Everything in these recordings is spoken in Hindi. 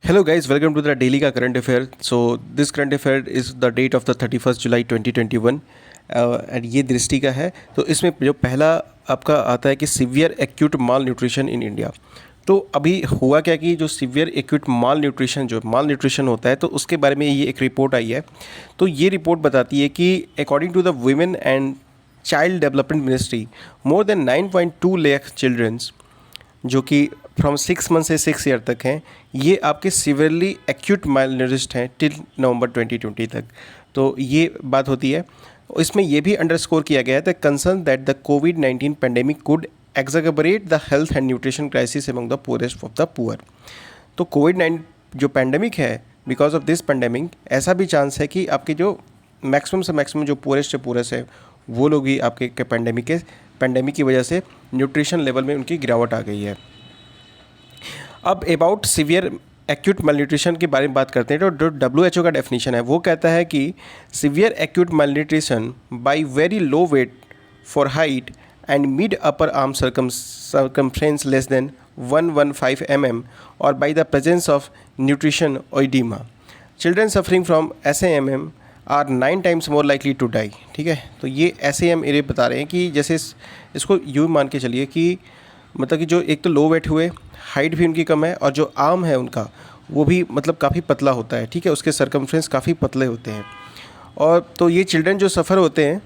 Hello guys, welcome to the daily का current affair. So this current affair is the date of the 31st July 2021 and ये दृष्टि का है. तो इसमें जो पहला आपका आता है कि severe acute mall nutrition in India. तो अभी हुआ क्या कि जो सीवियर एक्यूट माल न्यूट्रिशन होता है तो उसके बारे में ये एक रिपोर्ट आई है. तो ये रिपोर्ट बताती है कि according to the women and child development ministry more than 9.2 lakh childrens जो कि फ्रॉम 6 मंथ से 6 ईयर तक हैं, ये आपके सीवियरली एक्यूट मालन्यूरिश्ड हैं टिल नवंबर 2020 तक. तो ये बात होती है. इसमें यह भी अंडरस्कोर किया गया है द कंसर्न दैट द कोविड-19 pandemic could exaggerate the health and nutrition crisis among the poorest of the poor. तो कोविड-19 जो पेंडेमिक है, बिकॉज ऑफ दिस पेंडेमिक ऐसा भी चांस है कि आपके जो मैक्सिमम से मैक्सिमम जो पुअरेस्ट से पुअरेस्ट है वो लोग ही आपके पेंडेमिक की वजह से न्यूट्रिशन लेवल में उनकी गिरावट आ गई है. अब अबाउट सीवियर एक्यूट malnutrition के बारे में बात करते हैं. तो जो WHO का डेफिनेशन है वो कहता है कि severe acute malnutrition by very low weight for height and mid upper arm circumference less than 115 mm और by the presence of nutrition oedema. Children suffering from SAMM are 9 times more likely to die. ठीक है, तो ये SAM एरिया बता रहे हैं कि जैसे इसको यूँ मान के चलिए कि मतलब कि जो एक तो लो वेट हुए, हाइट भी उनकी कम है और जो आर्म है उनका वो भी मतलब काफ़ी पतला होता है. ठीक है, उसके सर्कमफ्रेंस काफ़ी पतले होते हैं. और तो ये चिल्ड्रन जो सफ़र होते हैं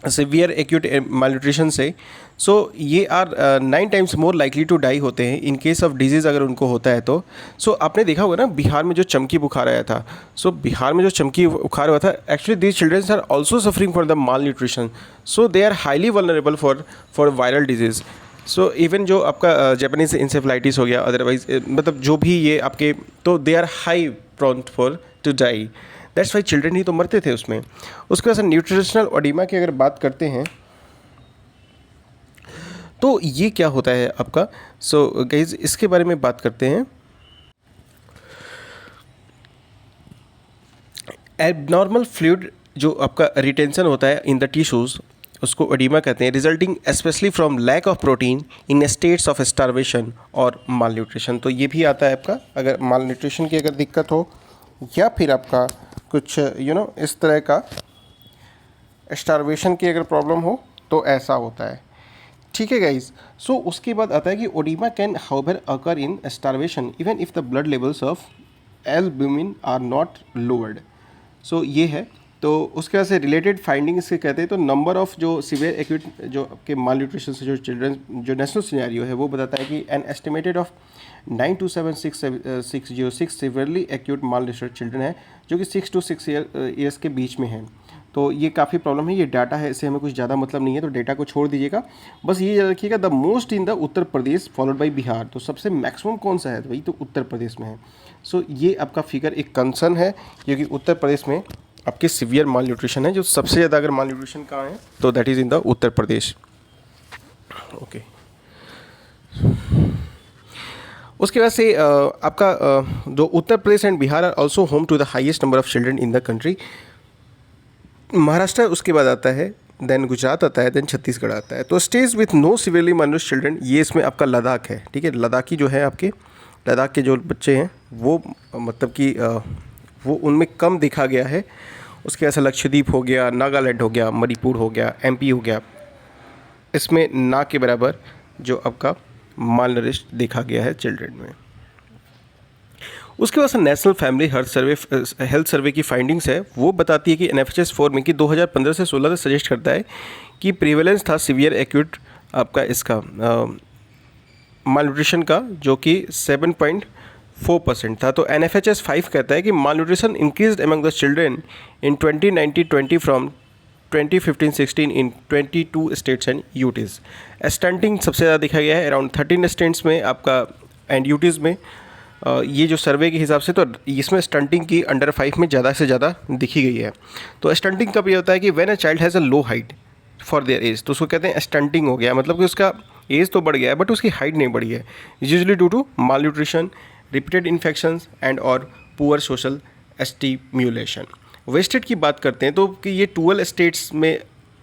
सीवियर एक्यूट malnutrition से, सो ये are 9 times more likely to die होते हैं इन केस ऑफ डिजीज़ अगर उनको होता है तो. सो आपने देखा होगा ना बिहार में जो चमकी बुखार आया था. सो बिहार में जो चमकी बुखार हुआ था, actually these childrens are also suffering for the malnutrition. So they are highly vulnerable for viral disease. So even जो आपका जापानीज इंसेफ्लाइटिस हो गया, अदरवाइज मतलब जो भी ये आपके, तो they are high prone for to die. That's why children ही तो मरते थे उसमें. उसके बाद से न्यूट्रिशनल ओडिमा की अगर बात करते हैं तो ये क्या होता है आपका. सो गाइज इसके बारे में बात करते हैं. एबनॉर्मल फ्लूइड जो आपका रिटेंशन होता है इन द टिश्यूज़ उसको ओडिमा कहते हैं, resulting specially from lack of protein in states of starvation और माल न्यूट्रिशन. तो ये भी आता है आपका अगर माल न्यूट्रिशन की अगर दिक्कत हो या फिर आपका कुछ इस तरह का स्टारवेशन की अगर प्रॉब्लम हो तो ऐसा होता है. ठीक है गाइज. सो उसके बाद आता है कि oedema can however occur in starvation even if the blood levels of albumin are not lowered. So ये है. तो उसके बाद से रिलेटेड फाइंडिंग इसके कहते हैं. तो नंबर ऑफ़ जो सीवियर एक्यूट जो आपके माल न्यूट्रिशन से जो चिल्ड्रन जो नेशनल सिनेरियो है वो बताता है कि an estimated of 927,606 severely acute mall nutrition children है जो कि 6 to 6 ईयर्स के बीच में है. तो ये काफ़ी प्रॉब्लम है. ये डाटा है, इससे हमें कुछ ज़्यादा मतलब नहीं है, तो डेटा को छोड़ दीजिएगा. बस ये याद रखिएगा the most in the Uttar Pradesh followed by Bihar. तो सबसे मैक्सिमम कौन सा है, तो वही तो उत्तर प्रदेश में है. सो ये आपका फिगर एक कंसर्न है क्योंकि उत्तर प्रदेश में आपके सीवियर माल न्यूट्रिशन है. जो सबसे ज़्यादा अगर माल न्यूट्रिशन कहाँ है तो that is in the Uttar Pradesh. Okay. उसके बाद से आपका जो Uttar Pradesh and Bihar are also home to the highest number of children in the country. Maharashtra उसके बाद आता है, देन गुजरात आता है, देन छत्तीसगढ़ आता है. तो stage with no severely malnourished children, ये इसमें आपका लद्दाख है. ठीक है, लद्दाखी जो है आपके लद्दाख के जो बच्चे हैं वो मतलब कि वो उनमें कम देखा गया है. उसके ऐसा लक्षद्वीप हो गया, नागालैंड हो गया, मणिपुर हो गया, MP हो गया, इसमें ना के बराबर जो आपका माल नरिश्ड देखा गया है चिल्ड्रन में. उसके बाद से नेशनल फैमिली हेल्थ सर्वे की फाइंडिंग्स है वो बताती है कि NFHS 4 में कि 2015 से 16 तक सजेस्ट करता है कि प्रीवेलेंस था सीवियर एक्यूट आपका इसका माल न्यूट्रिशन का जो कि 7.4% था. तो NFHS 5 कहता है कि malnutrition increased among the children in 2019-20 from 2015-16 in 22 states and UTs. Stunting सबसे ज़्यादा देखा गया है अराउंड 13 स्टेट्स में आपका एंड यूटीज़ में. ये जो सर्वे के हिसाब से तो इसमें स्टंटिंग की अंडर 5 में ज़्यादा से ज़्यादा दिखी गई है. तो स्टंटिंग कब ये होता है कि when a child has a low height for their age, तो उसको कहते हैं स्टंटिंग हो गया. मतलब कि उसका एज तो बढ़ गया है बट उसकी हाइट नहीं बढ़ी है. Usually due to malnutrition, repeated infections and और पुअर सोशल स्टिम्युलेशन. वेस्टेड की बात करते हैं तो कि ये 12 स्टेट्स में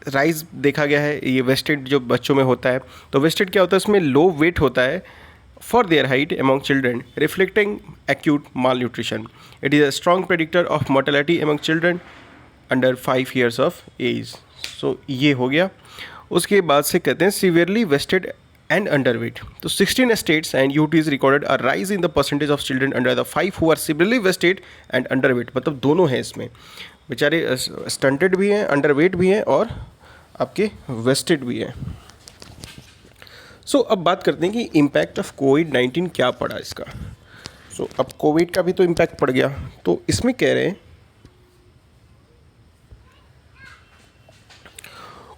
राइज देखा गया है. ये वेस्टेड जो बच्चों में होता है, तो वेस्टेड क्या होता है, इसमें लो वेट होता है for their height among children, reflecting acute malnutrition. It is a strong predictor of mortality among children under 5 years of age. So ये हो गया. उसके बाद से कहते हैं severely vested and underweight. तो 16 states and UTs recorded a rise in the percentage of children under the 5 who are severely vested and underweight. मतलब दोनों हैं इसमें, बेचारे स्टंटेड भी हैं, अंडरवेट भी हैं और आपके वेस्टेड भी हैं. अब बात करते हैं कि इम्पैक्ट ऑफ कोविड-19 क्या पड़ा इसका. अब कोविड का भी तो इम्पैक्ट पड़ गया. तो इसमें कह रहे हैं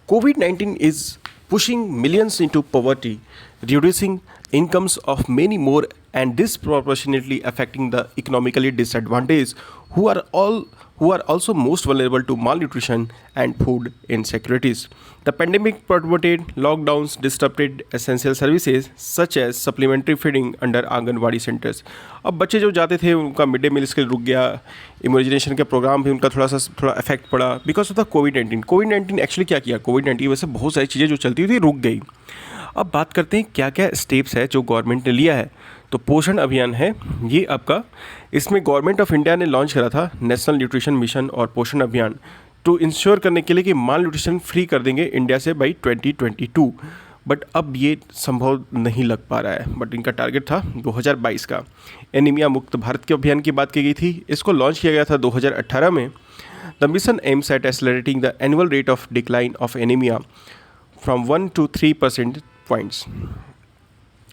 कोविड-19 is pushing millions into poverty, reducing incomes of many more and disproportionately affecting the economically disadvantaged who are also most vulnerable to malnutrition and food insecurities. The pandemic promoted lockdowns, disrupted essential services such as supplementary feeding under anganwadi centers. अब बच्चे जो जाते थे उनका मिड डे मील स्किल रुक गया, इम्यूनाइजेशन का प्रोग्राम भी उनका थोड़ा इफेक्ट पड़ा because of the covid. Covid actually क्या किया, कोविड-19 की वजह से बहुत सारी चीज़ें जो चलती थी रुक गई. अब बात करते हैं क्या क्या स्टेप्स है जो गवर्नमेंट ने लिया है. तो पोषण अभियान है ये आपका, इसमें गवर्नमेंट ऑफ इंडिया ने लॉन्च करा था नेशनल न्यूट्रिशन मिशन और पोषण अभियान टू इंश्योर करने के लिए कि माल न्यूट्रिशन फ्री कर देंगे इंडिया से बाई 2022. बट अब ये संभव नहीं लग पा रहा है, बट इनका टारगेट था 2022 का. एनीमिया मुक्त भारत के अभियान की बात की गई थी, इसको लॉन्च किया गया था 2018 में. The mission aims at accelerating the annual rate of decline of anaemia from 1 to 3% points.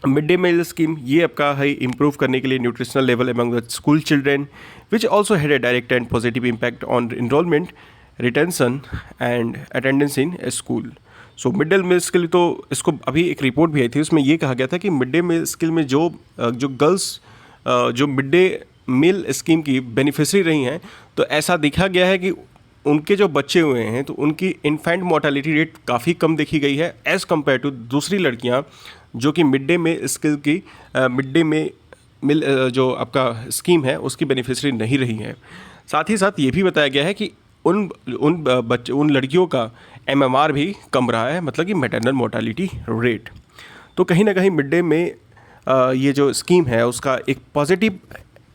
Mid day meal scheme ये आपका है इम्प्रूव करने के लिए nutritional level among the school children which also had a direct and positive impact on enrolment, retention and attendance in school. So mid day meal skill, तो इसको अभी एक रिपोर्ट भी आई थी, उसमें ये कहा गया था कि मिड डे मील स्किल में जो गर्ल्स जो मिड डे मील स्कीम की बेनिफिशरी रही हैं, तो ऐसा देखा गया है कि उनके जो बच्चे हुए हैं तो उनकी इन्फेंट मोर्टेलिटी रेट काफ़ी कम देखी गई है एज़ कम्पेयर टू दूसरी लड़कियां जो कि मिड डे में स्किल की मिड डे में मिल जो आपका स्कीम है उसकी बेनिफिशरी नहीं रही है. साथ ही साथ ये भी बताया गया है कि उन लड़कियों का MMR भी कम रहा है, मतलब कि मैटरनल मोर्टेलिटी रेट. तो कहीं ना कहीं मिड डे में ये जो स्कीम है उसका एक पॉजिटिव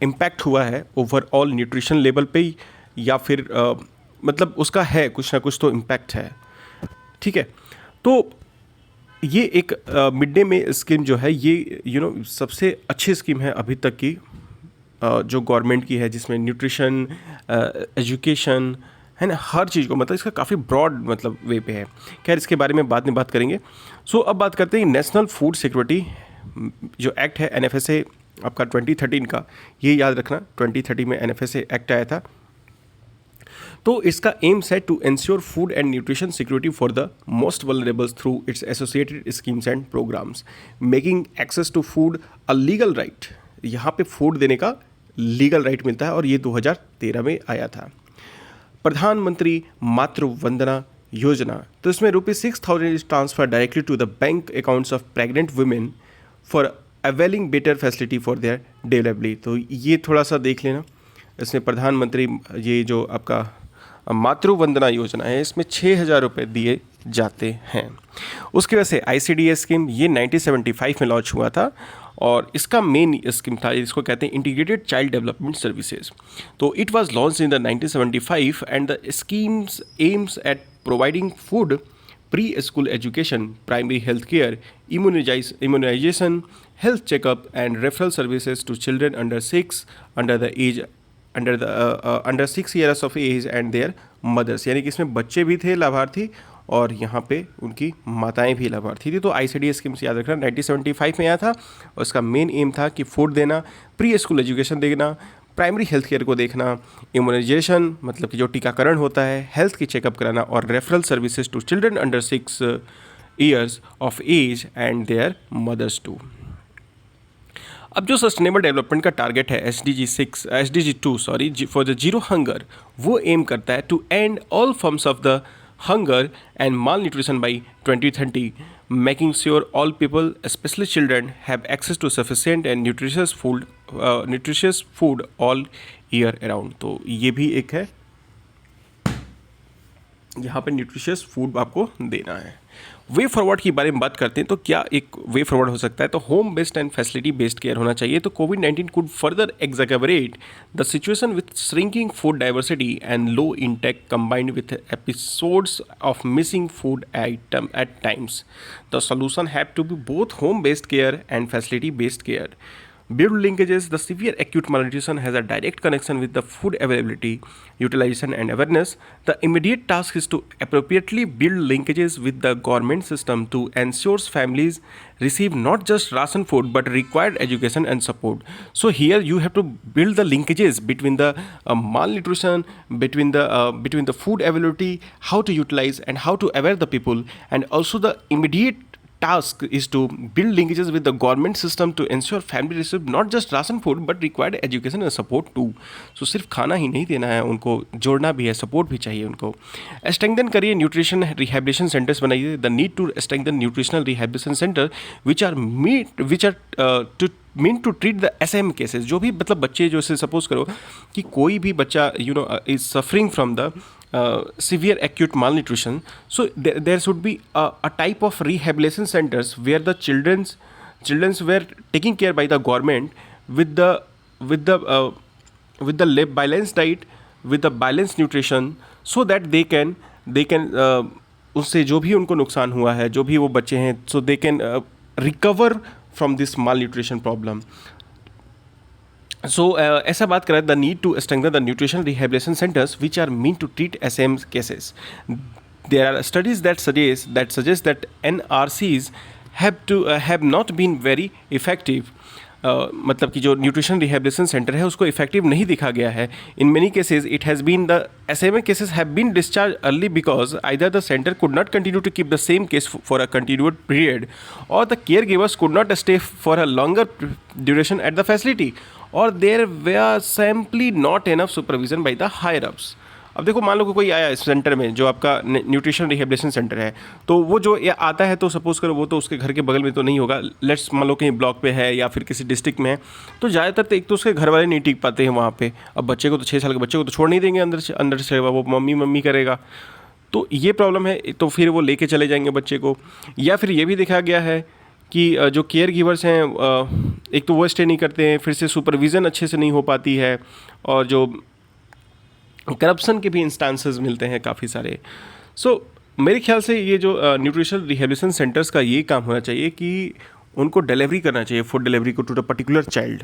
इम्पैक्ट हुआ है ओवरऑल न्यूट्रिशन लेवल पे, या फिर मतलब उसका है कुछ ना कुछ तो इम्पैक्ट है. ठीक है, तो ये एक मिड डे में स्कीम जो है ये सबसे अच्छी स्कीम है अभी तक की जो गवर्नमेंट की है, जिसमें न्यूट्रिशन, एजुकेशन है ना, हर चीज़ को मतलब इसका काफ़ी ब्रॉड मतलब वे पे है. खैर इसके बारे में बाद में बात करेंगे. अब बात करते हैं नेशनल फूड सिक्योरिटी जो एक्ट है NFSA आपका 2013 का, ये याद रखना 2013 में NFSA एक्ट आया था. तो इसका एम्स है to ensure food and nutrition security for the most vulnerables through its associated schemes and programmes, making access to food a legal right. यहाँ पे फूड देने का लीगल राइट मिलता है और ये 2013 में आया था. प्रधानमंत्री मातृ वंदना योजना, तो इसमें ₹6,000 is transfer directly to the bank accounts of pregnant women for availing better facility for their delivery. तो ये थोड़ा सा देख लेना. इसमें प्रधानमंत्री ये जो आपका मातृ वंदना योजना है इसमें 6,000 रुपये दिए जाते हैं. उसकी वजह से ICDS स्कीम ये 1975 में लॉन्च हुआ था और इसका मेन स्कीम था, इसको कहते हैं इंटीग्रेटेड चाइल्ड डेवलपमेंट सर्विसेज. तो it was launch in the 1975 and the schemes aims at providing food, pre school education, primary health care, immunisation, health checkup and referral services to children under 6 years of age and their mothers. यानी कि इसमें बच्चे भी थे लाभार्थी और यहाँ पे उनकी माताएं भी लाभार्थी थी. तो ICDS स्कीम से याद रखना 1975 में आया था और इसका मेन एम था कि फूड देना, प्री स्कूल एजुकेशन देना, प्राइमरी हेल्थ केयर को देखना, इम्यूनाइजेशन मतलब कि जो टीकाकरण होता है, हेल्थ की चेकअप कराना और referral services to children under 6 years of age and their mothers too. अब जो सस्टेनेबल डेवलपमेंट का टारगेट है SDG 2 for the zero hunger, वो एम करता है to end all forms of the hunger and malnutrition by 2030, making sure all people specially children have access to sufficient and nutritious food all year around. तो ये भी एक है, यहाँ पे न्यूट्रिशियस फूड आपको देना है. वे फॉरवर्ड की बारे में बात करते हैं तो क्या एक वे फॉरवर्ड हो सकता है, तो home based and facility based care होना चाहिए। तो कोविड-19 could further exaggerate the situation with shrinking food diversity and low intake combined with episodes of missing food item at times. The solution have to be both home-based care and facility-based care. Build linkages. The severe acute malnutrition has a direct connection with the food availability, utilization, and awareness. The immediate task is to appropriately build linkages with the government system to ensure families receive not just ration food but required education and support. So here you have to build the linkages between the malnutrition, between the food availability, how to utilize and how to aware the people, and also the immediate task is to build linkages with the government system to ensure family receive not just ration food but required education and support too. So सिर्फ खाना ही नहीं देना है, उनको जोड़ना भी है, सपोर्ट भी चाहिए उनको। स्ट्रेंथन करिए न्यूट्रिशन रिहैबिलिटेशन सेंटर्स बनाइए। The need to strengthen nutritional rehabilitation centre which are to mean to treat the SM cases. जो भी मतलब बच्चे जो से सपोज करो कि कोई भी बच्चा is suffering from the severe acute malnutrition, so there should be a type of rehabilitation centers where the children's were taken care by the government with the balanced diet, with the balanced nutrition, so that they can उससे जो भी उनको नुकसान हुआ है, जो भी वो बच्चे हैं, so they can recover from this malnutrition problem. So ऐसा बात करें the need to strengthen the nutrition rehabilitation centres which are mean to treat SM cases. There are studies that suggest that NRCs have not been very effective। मतलब कि जो न्यूट्रिशन रिहैबिलिटेशन सेंटर है उसको इफेक्टिव नहीं दिखा गया है। In many cases it has been the SMA cases have been discharge early because either the centre could not continue to keep the same case for a continued period, और the care givers could not stay for a longer duration at the facility, और there way simply not enough supervision by the higher ups. अब देखो, मान लो कि कोई आया इस सेंटर में जो आपका न्यूट्रिशन रिहैबिलिटेशन सेंटर है, तो वो जो आता है तो सपोज करो वो तो उसके घर के बगल में तो नहीं होगा, लेट्स मान लो कहीं ब्लॉक पे है या फिर किसी डिस्ट्रिक्ट में है, तो ज़्यादातर तो एक तो उसके घर वाले नहीं टिक पाते हैं वहाँ पे। अब बच्चे को तो 6 साल के बच्चे को तो छोड़ नहीं देंगे अंदर से वो मम्मी करेगा, तो ये प्रॉब्लम है। तो फिर वो लेके चले जाएंगे बच्चे को। या फिर ये भी देखा गया है कि जो केयर गिवर्स हैं एक तो वो स्टे नहीं करते हैं, फिर से सुपरविज़न अच्छे से नहीं हो पाती है, और जो करप्शन के भी इंस्टांसेस मिलते हैं काफ़ी सारे। सो मेरे ख्याल से ये जो न्यूट्रिशनल रिहैबिलिटेशन सेंटर्स का ये काम होना चाहिए कि उनको डिलीवरी करना चाहिए, फूड डिलीवरी को टू द पर्टिकुलर चाइल्ड।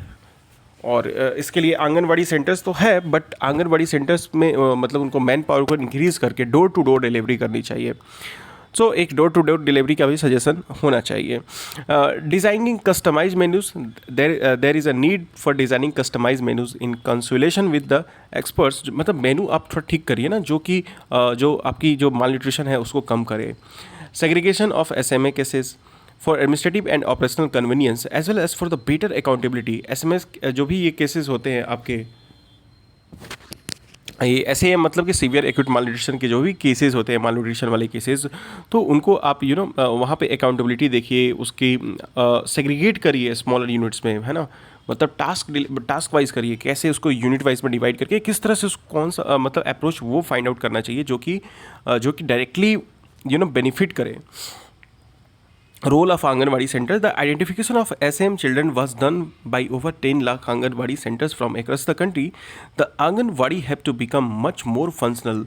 और इसके लिए आंगनवाड़ी सेंटर्स तो है, बट आंगनवाड़ी सेंटर्स में मतलब उनको मैन पावर को इंक्रीज़ करके डोर टू डोर डिलीवरी करनी चाहिए। सो एक डोर टू डोर डिलीवरी का भी सजेशन होना चाहिए। Designing customise menus, there is a need for designing customise menus in consultation with the experts. मतलब मेनू आप थोड़ा ठीक करिए ना, जो कि जो आपकी जो माल न्यूट्रिशन है उसको कम करे। Segregation of SMA cases for administrative and operational convenience as well as for the better accountability. SMS जो भी ये केसेस होते हैं आपके, ये ऐसे है मतलब कि सीवियर एक्यूट मालन्यूट्रिशन के जो भी केसेस होते हैं, मालन्यूट्रिशन वाले केसेस, तो उनको आप वहाँ पे अकाउंटेबिलिटी देखिए, उसकी सेग्रीगेट करिए स्मॉलर यूनिट्स में, है ना। मतलब टास्क वाइज करिए, कैसे उसको यूनिट वाइज में डिवाइड करके किस तरह से उसको कौन सा मतलब अप्रोच वो फाइंड आउट करना चाहिए जो कि डायरेक्टली बेनिफिट करे। Role of Anganwadi Center. The identification of SM children was done by over 10 lakh Anganwadi centers from across the country. The Anganwadi have to become much more functional,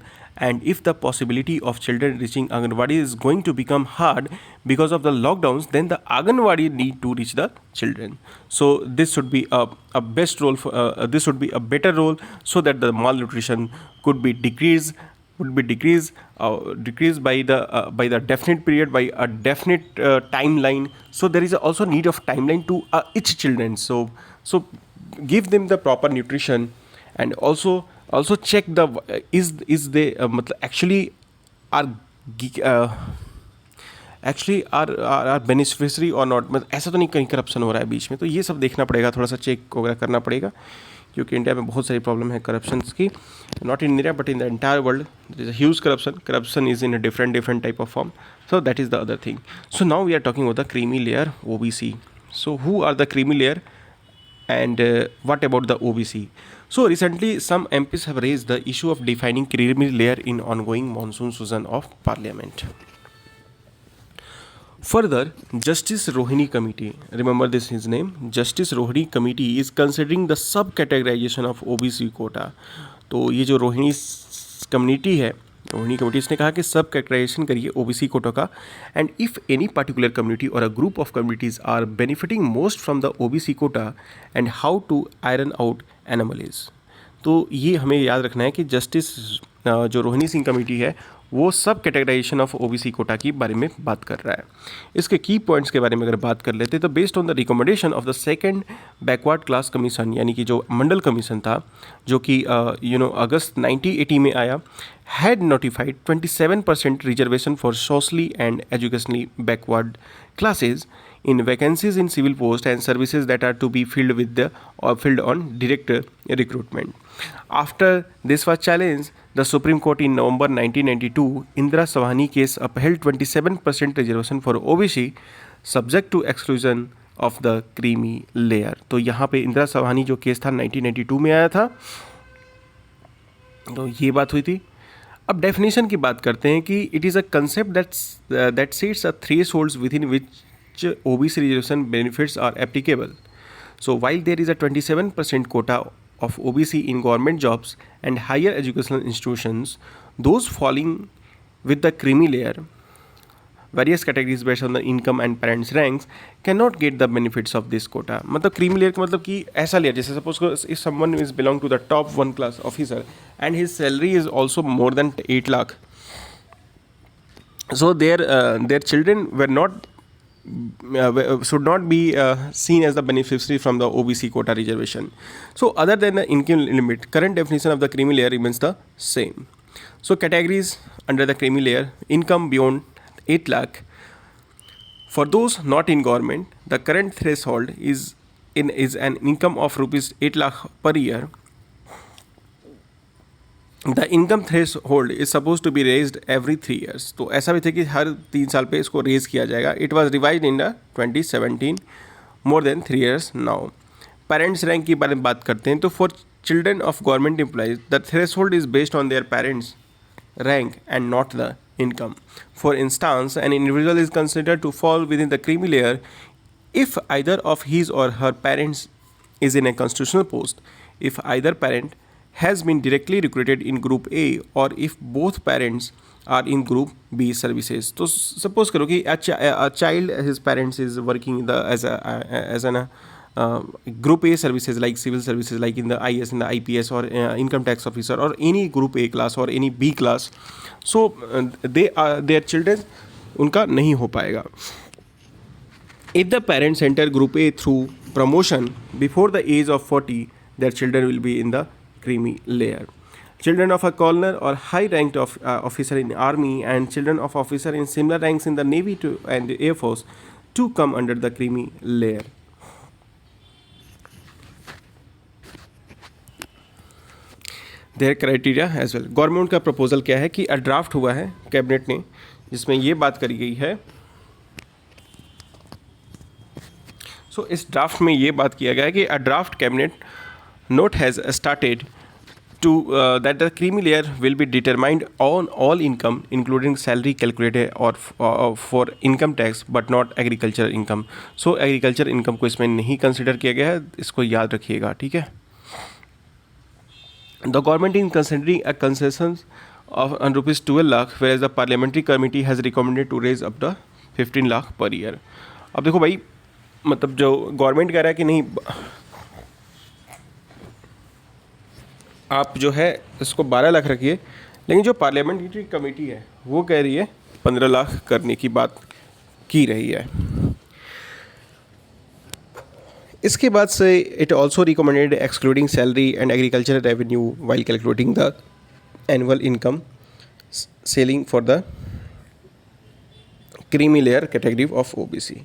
and if the possibility of children reaching Anganwadi is going to become hard because of the lockdowns, then the Anganwadi need to reach the children. So this should be a best role for, this would be a better role so that the malnutrition could be decreased by the definite period, by a definite timeline. So there is also need of timeline to each children. So give them the proper nutrition, and also check the is they मतलब actually are beneficiary or not। मतलब ऐसा तो नहीं कहीं करप्शन हो रहा है बीच में, तो ये सब देखना पड़ेगा, थोड़ा सा चेक वगैरह करना पड़ेगा, क्योंकि इंडिया में बहुत सारी प्रॉब्लम है करप्शन की। Not in India but in the entire world there is a huge corruption is in a different type of form. So that is the other thing. So now we are talking about the creamy layer OBC। So who are the creamy layer and what about the OBC? So recently some MPs have raised the issue of defining creamy layer in ongoing monsoon season of parliament. Further, Justice Rohini Committee, remember this his name, Justice Rohini Committee is considering the sub-categorization of OBC quota. तो ये जो रोहिणी कम्युनिटी है, रोहिणी कमेटी, इसने कहा कि सब कैटेगराइजेशन करिए ओबीसी कोटा का, and if any particular community और a group of communities are benefiting most from the OBC quota and how to iron out anomalies. तो ये हमें याद रखना है कि जस्टिस जो रोहिणी सिंह कमेटी है वो सब कैटेगराइजेशन ऑफ ओबीसी कोटा की बारे में बात कर रहा है। इसके की पॉइंट्स के बारे में अगर बात कर लेते तो based on the recommendation of the second backward class commission, यानी कि जो मंडल कमीशन था जो कि अगस्त 1980 में आया, had notified 27% reservation for socially and educationally backward classes in vacancies in civil post and services that are to be filled with the or filled on direct recruitment. After this was challenged, the Supreme Court in November 1992, Indira Savani case upheld 27% reservation for OBC subject to exclusion of the creamy layer. तो यहाँ पे इंदिरा सवानी जो केस था 1992 में आया था, तो ये बात हुई थी। अब डेफिनेशन की बात करते हैं कि it is a concept that sets a thresholds within which OBC reservation benefits are applicable. So while there is a 27% quota of OBC in government jobs and higher educational institutions, those falling with the creamy layer, various categories based on the income and parents ranks, cannot get the benefits of this quota. मतलब creamy layer का मतलब कि ऐसा लेयर, जैसे suppose if someone is belong to the top 1 class officer and his salary is also more than 8 lakh, so their children were not should not be seen as the beneficiary from the OBC quota reservation. So other than the income limit, current definition of the creamy layer remains the same. So categories under the creamy layer: income beyond 8 lakh. For those not in government, the current threshold is an income of rupees 8 lakh per year. The income threshold is supposed to be raised every 3 years. तो ऐसा भी था कि हर 3 साल पे इसको रेज किया जाएगा. It was revised in the 2017, more than 3 years now. Parents rank की बारे में बात करते हैं तो for children of government employees, the threshold is based on their parents rank and not the income. For instance, an individual is considered to fall within the creamy layer if either of his or her parents is in a constitutional post, if either parent has been directly recruited in group A, or if both parents are in group B services. तो suppose करो कि a child, his parents is working in the as an group A services like civil services, like in the IS, in the IPS, or income tax officer, or any group A class or any B class. So their children उनका नहीं हो पाएगा. If the parents enter group A through promotion before the age of 40, their children will be in the creamy layer. Children of a colonel or high ranked officer in army and children of officer in similar ranks in the navy and the air force to come under the creamy layer. Their criteria as well. Government का प्रपोजल क्या है कि अ ड्राफ्ट हुआ है कैबिनेट ने जिसमें ये बात करी गई है. सो इस ड्राफ्ट में ये बात किया गया है कि a draft cabinet note has started to that the creamy layer will be determined on all income including salary calculated or for income tax but not agriculture income. So agriculture income को इसमें नहीं कंसिडर किया गया है, इसको याद रखिएगा, ठीक है. The government is considering a concession of rupees 12 lakh whereas the parliamentary committee has recommended to raise up to 15 lakh per year. अब देखो भाई, मतलब जो गवर्नमेंट कह रहा है कि नहीं आप जो है इसको 12 लाख रखिए, लेकिन जो पार्लियामेंट्री कमेटी है वो कह रही है 15 लाख करने की बात की रही है. इसके बाद से it also recommended excluding salary and agricultural revenue while calculating the annual income selling for the creamy layer category of OBC.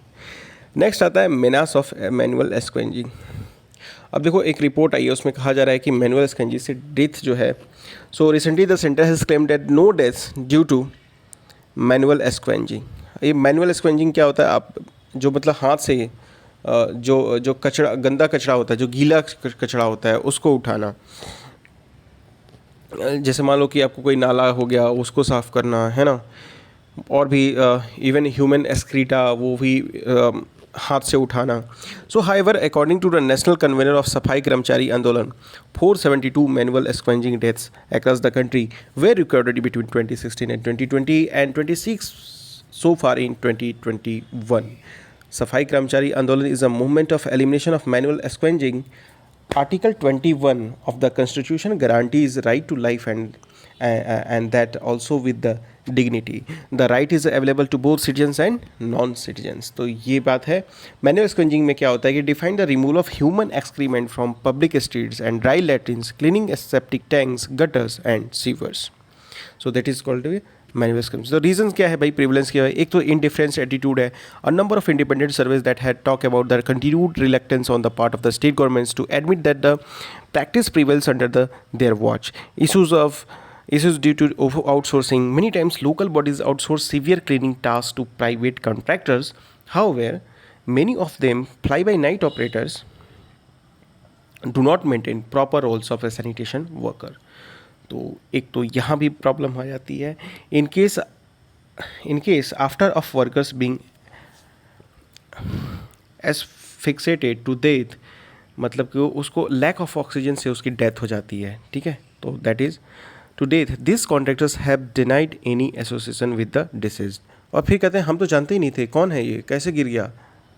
Next आता है मेनास ऑफ मैनुअल एक्सक्वेंजिंग. अब देखो एक रिपोर्ट आई है, उसमें कहा जा रहा है कि मैनुअल एक्सक्वेंजिंग से डेथ जो है, so recently the centre has claimed that no deaths due to manual scavenging. ये मैनुअल एक्सक्वेंजिंग क्या होता है? आप जो मतलब हाथ से जो कचरा, गंदा कचरा होता है, जो गीला कचरा होता है, उसको उठाना. जैसे मान लो कि आपको कोई नाला हो गया, उसको साफ़ करना है ना, और भी इवन ह्यूमन एक्सक्रीटा वो भी हाथ से उठाना. So however according to the national convener of Safai Karmachari Andolan 472 manual scavenging deaths across the country were recorded between 2016 and 2020 and 26 so far in 2021. Safai Kramchari Andolan is a movement of elimination of manual scavenging. Article 21 of the Constitution guarantees right to life and that also with the dignity. The right is available to both citizens and non-citizens. तो ये बात है. मैनुअल स्क्वेंजिंग में क्या होता है कि define the removal of human excrement from public streets and dry latrines, cleaning septic tanks, gutters and sewers. So that is called manual scavenging. तो रीजन क्या है भाई, प्रिवलेंस क्या है? एक तो इनडिफरेंस एटीट्यूड है. A number of independent surveys that had talk about the continued reluctance on the part of the state governments to admit that the practice prevails under their watch. Issues due to outsourcing. Many times local bodies outsource severe cleaning tasks to private contractors. However, many of them fly-by-night operators do not maintain proper roles of a sanitation worker. तो एक तो यहाँ भी प्रॉब्लम आ जाती है. In case after of workers being asphyxiated to death, मतलब कि उसको लैक ऑफ ऑक्सीजन से उसकी डेथ हो जाती है. ठीक है, तो that is to death. This contractors have denied any association with the disease. और फिर कहते हैं हम तो जानते ही नहीं थे कौन है ये, कैसे गिर गया,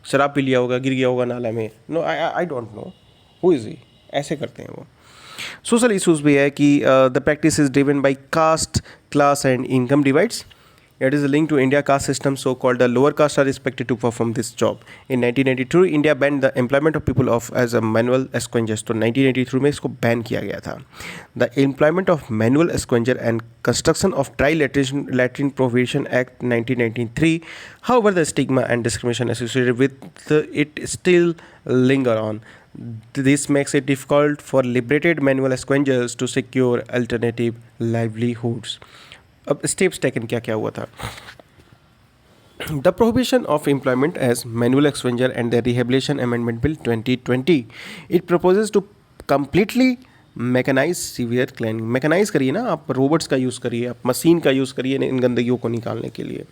शराब पी लिया होगा, गिर गया होगा नाला में. No, I don't know who is he. ऐसे करते हैं वो. सोशल इशूज़ भी है कि the practice is driven by caste, class and income divides. It is linked to India caste system, so called the lower caste are expected to perform this job. In 1992 India banned the employment of people of as a manual scavengers. तो 1983 में इसको बैन किया गया था. The Employment of Manual Scavenger and Construction of Dry Latrine Prohibition Act 1993. However, the stigma and discrimination associated with it still linger on. This makes it difficult for liberated manual scavengers to secure alternative livelihoods. अब स्टेप्स टेकन क्या क्या हुआ था. The prohibition of employment as manual scavenger and the rehabilitation amendment bill 2020. It proposes to completely mechanise sewer cleaning. Mechanise करिए ना, आप रोबोट्स का यूज़ करिए, आप मशीन का यूज़ करिए इन गंदगियों को निकालने के लिए.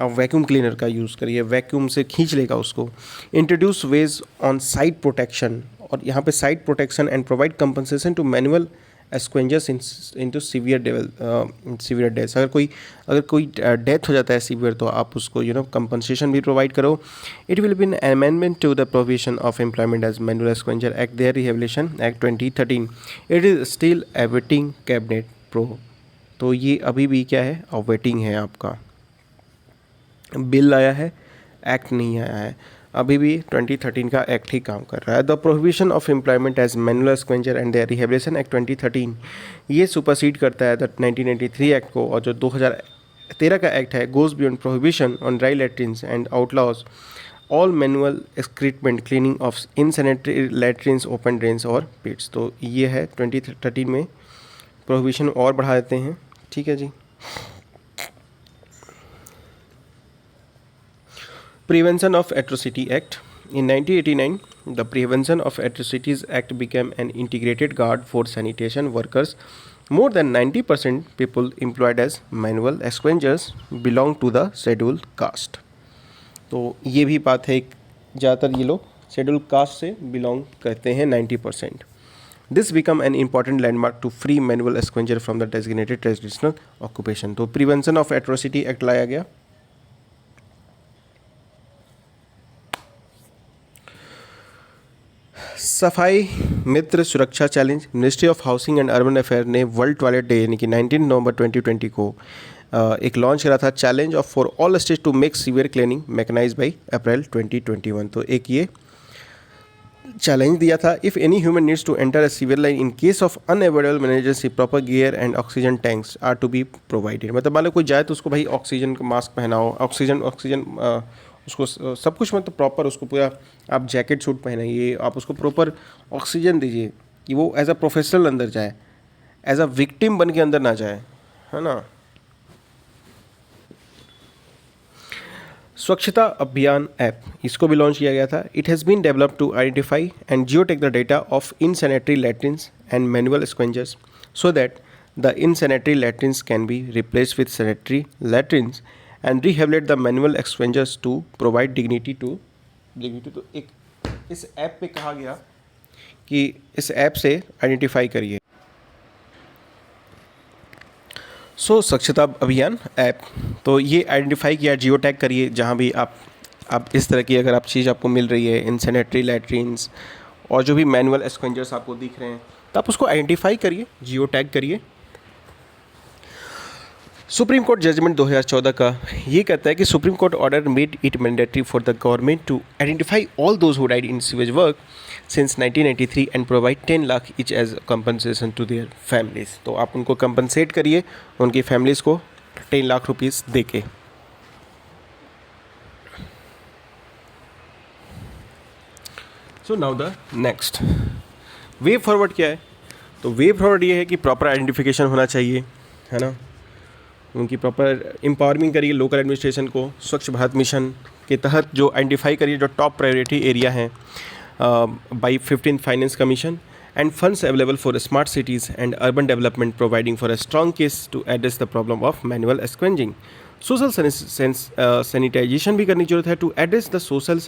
आप वैक्यूम क्लीनर का यूज़ करिए, वैक्यूम से खींच लेगा उसको. Introduce wage on site protection, और यहाँ पे site protection and provide compensation to manual scavengers into severe deaths. अगर कोई डेथ हो जाता है सीवियर, तो आप उसको कंपनसेशन भी प्रोवाइड करो. It will be an amendment to the provision of employment as manual scavenger act there rehabilitation act 2013. It is still awaiting cabinet pro. तो ये अभी भी क्या है, अवेटिंग है. आपका बिल आया है, एक्ट नहीं आया है. अभी भी 2013 का एक्ट ही काम कर रहा है. The prohibition of employment as manual scavenger and the rehabilitation act 2013 ये सुपरसीड करता है द 1993 एक्ट को. और जो 2013 का एक्ट है goes beyond prohibition on dry latrines and outlaws all manual excrement cleaning of insanitary latrines, open drains और पिट्स. तो ये है 2013 में प्रोहिबिशन और बढ़ा देते हैं. ठीक है जी. Prevention of Atrocity Act. In 1989, the Prevention of Atrocities Act became an integrated guard for sanitation workers. More than 90% people employed as manual scavengers belong to the scheduled caste. तो ये भी बात है, ज़्यादातर ये लोग scheduled caste से belong करते हैं 90%. This become an important landmark to free manual scavenger from the designated traditional occupation. तो Prevention of Atrocity Act लाया गया. सफाई मित्र सुरक्षा challenge. Ministry of housing and urban affair ने वर्ल्ड टॉयलेट डे यानी कि 19 नवंबर 2020 को एक लॉन्च करा था. Challenge of for all states to make sewer cleaning mechanise by April 2021. तो एक ये चैलेंज दिया था. If any human needs to enter a sewer line in case of unavailable managers proper gear and oxygen tanks are to be provided. मतलब मान लो कोई जाए तो उसको भाई ऑक्सीजन का मास्क पहनाओ, ऑक्सीजन उसको सब कुछ मतलब प्रॉपर उसको पूरा आप जैकेट सूट पहनाइए, आप उसको प्रॉपर ऑक्सीजन दीजिए कि वो एज अ प्रोफेशनल अंदर जाए, एज अ विक्टिम बन के अंदर ना जाए, है ना. स्वच्छता अभियान ऐप, इसको भी लॉन्च किया गया था. It has been developed to identify and geotag the data of insanitary latrines and manual scavengers so that the insanitary latrines can be replaced with sanitary latrines and rehabilitate the manual scavengers to provide dignity to. तो एक इस ऐप पे कहा गया कि इस ऐप से आइडेंटिफाई करिए। स्वच्छता अभियान ऐप, तो ये आइडेंटिफाई किया, जियो टैग करिए जहाँ भी आप इस तरह की अगर आप चीज़ आपको मिल रही है इन सैनिटरी लैट्रिन्स और जो भी मैनुअल एक्सपेंजर्स आपको दिख रहे हैं, तो आप उसको आइडेंटिफाई करिए, जियो टैग करिए। सुप्रीम कोर्ट जजमेंट 2014 का ये कहता है कि Supreme Court order made it mandatory for the government to identify all those who died in sewage work since 1993 and provide 10 lakh each as compensation to their families. तो आप उनको कंपनसेट करिए, उनकी फैमिलीज़ को 10 लाख रुपीज़ दे के। So now the next way forward क्या है? तो वे फॉरवर्ड ये है कि प्रॉपर आइडेंटिफिकेशन होना चाहिए, है ना, उनकी प्रॉपर एम्पावरमेंट करिए लोकल एडमिनिस्ट्रेशन को। स्वच्छ भारत मिशन के तहत जो आइडेंटिफाई करिए जो टॉप प्रायोरिटी एरिया हैं by 15th finance commission and funds available for smart cities and urban development providing for a strong case to address the problem of manual scavenging. Social sanitisation भी करनी जरूरत है to address the social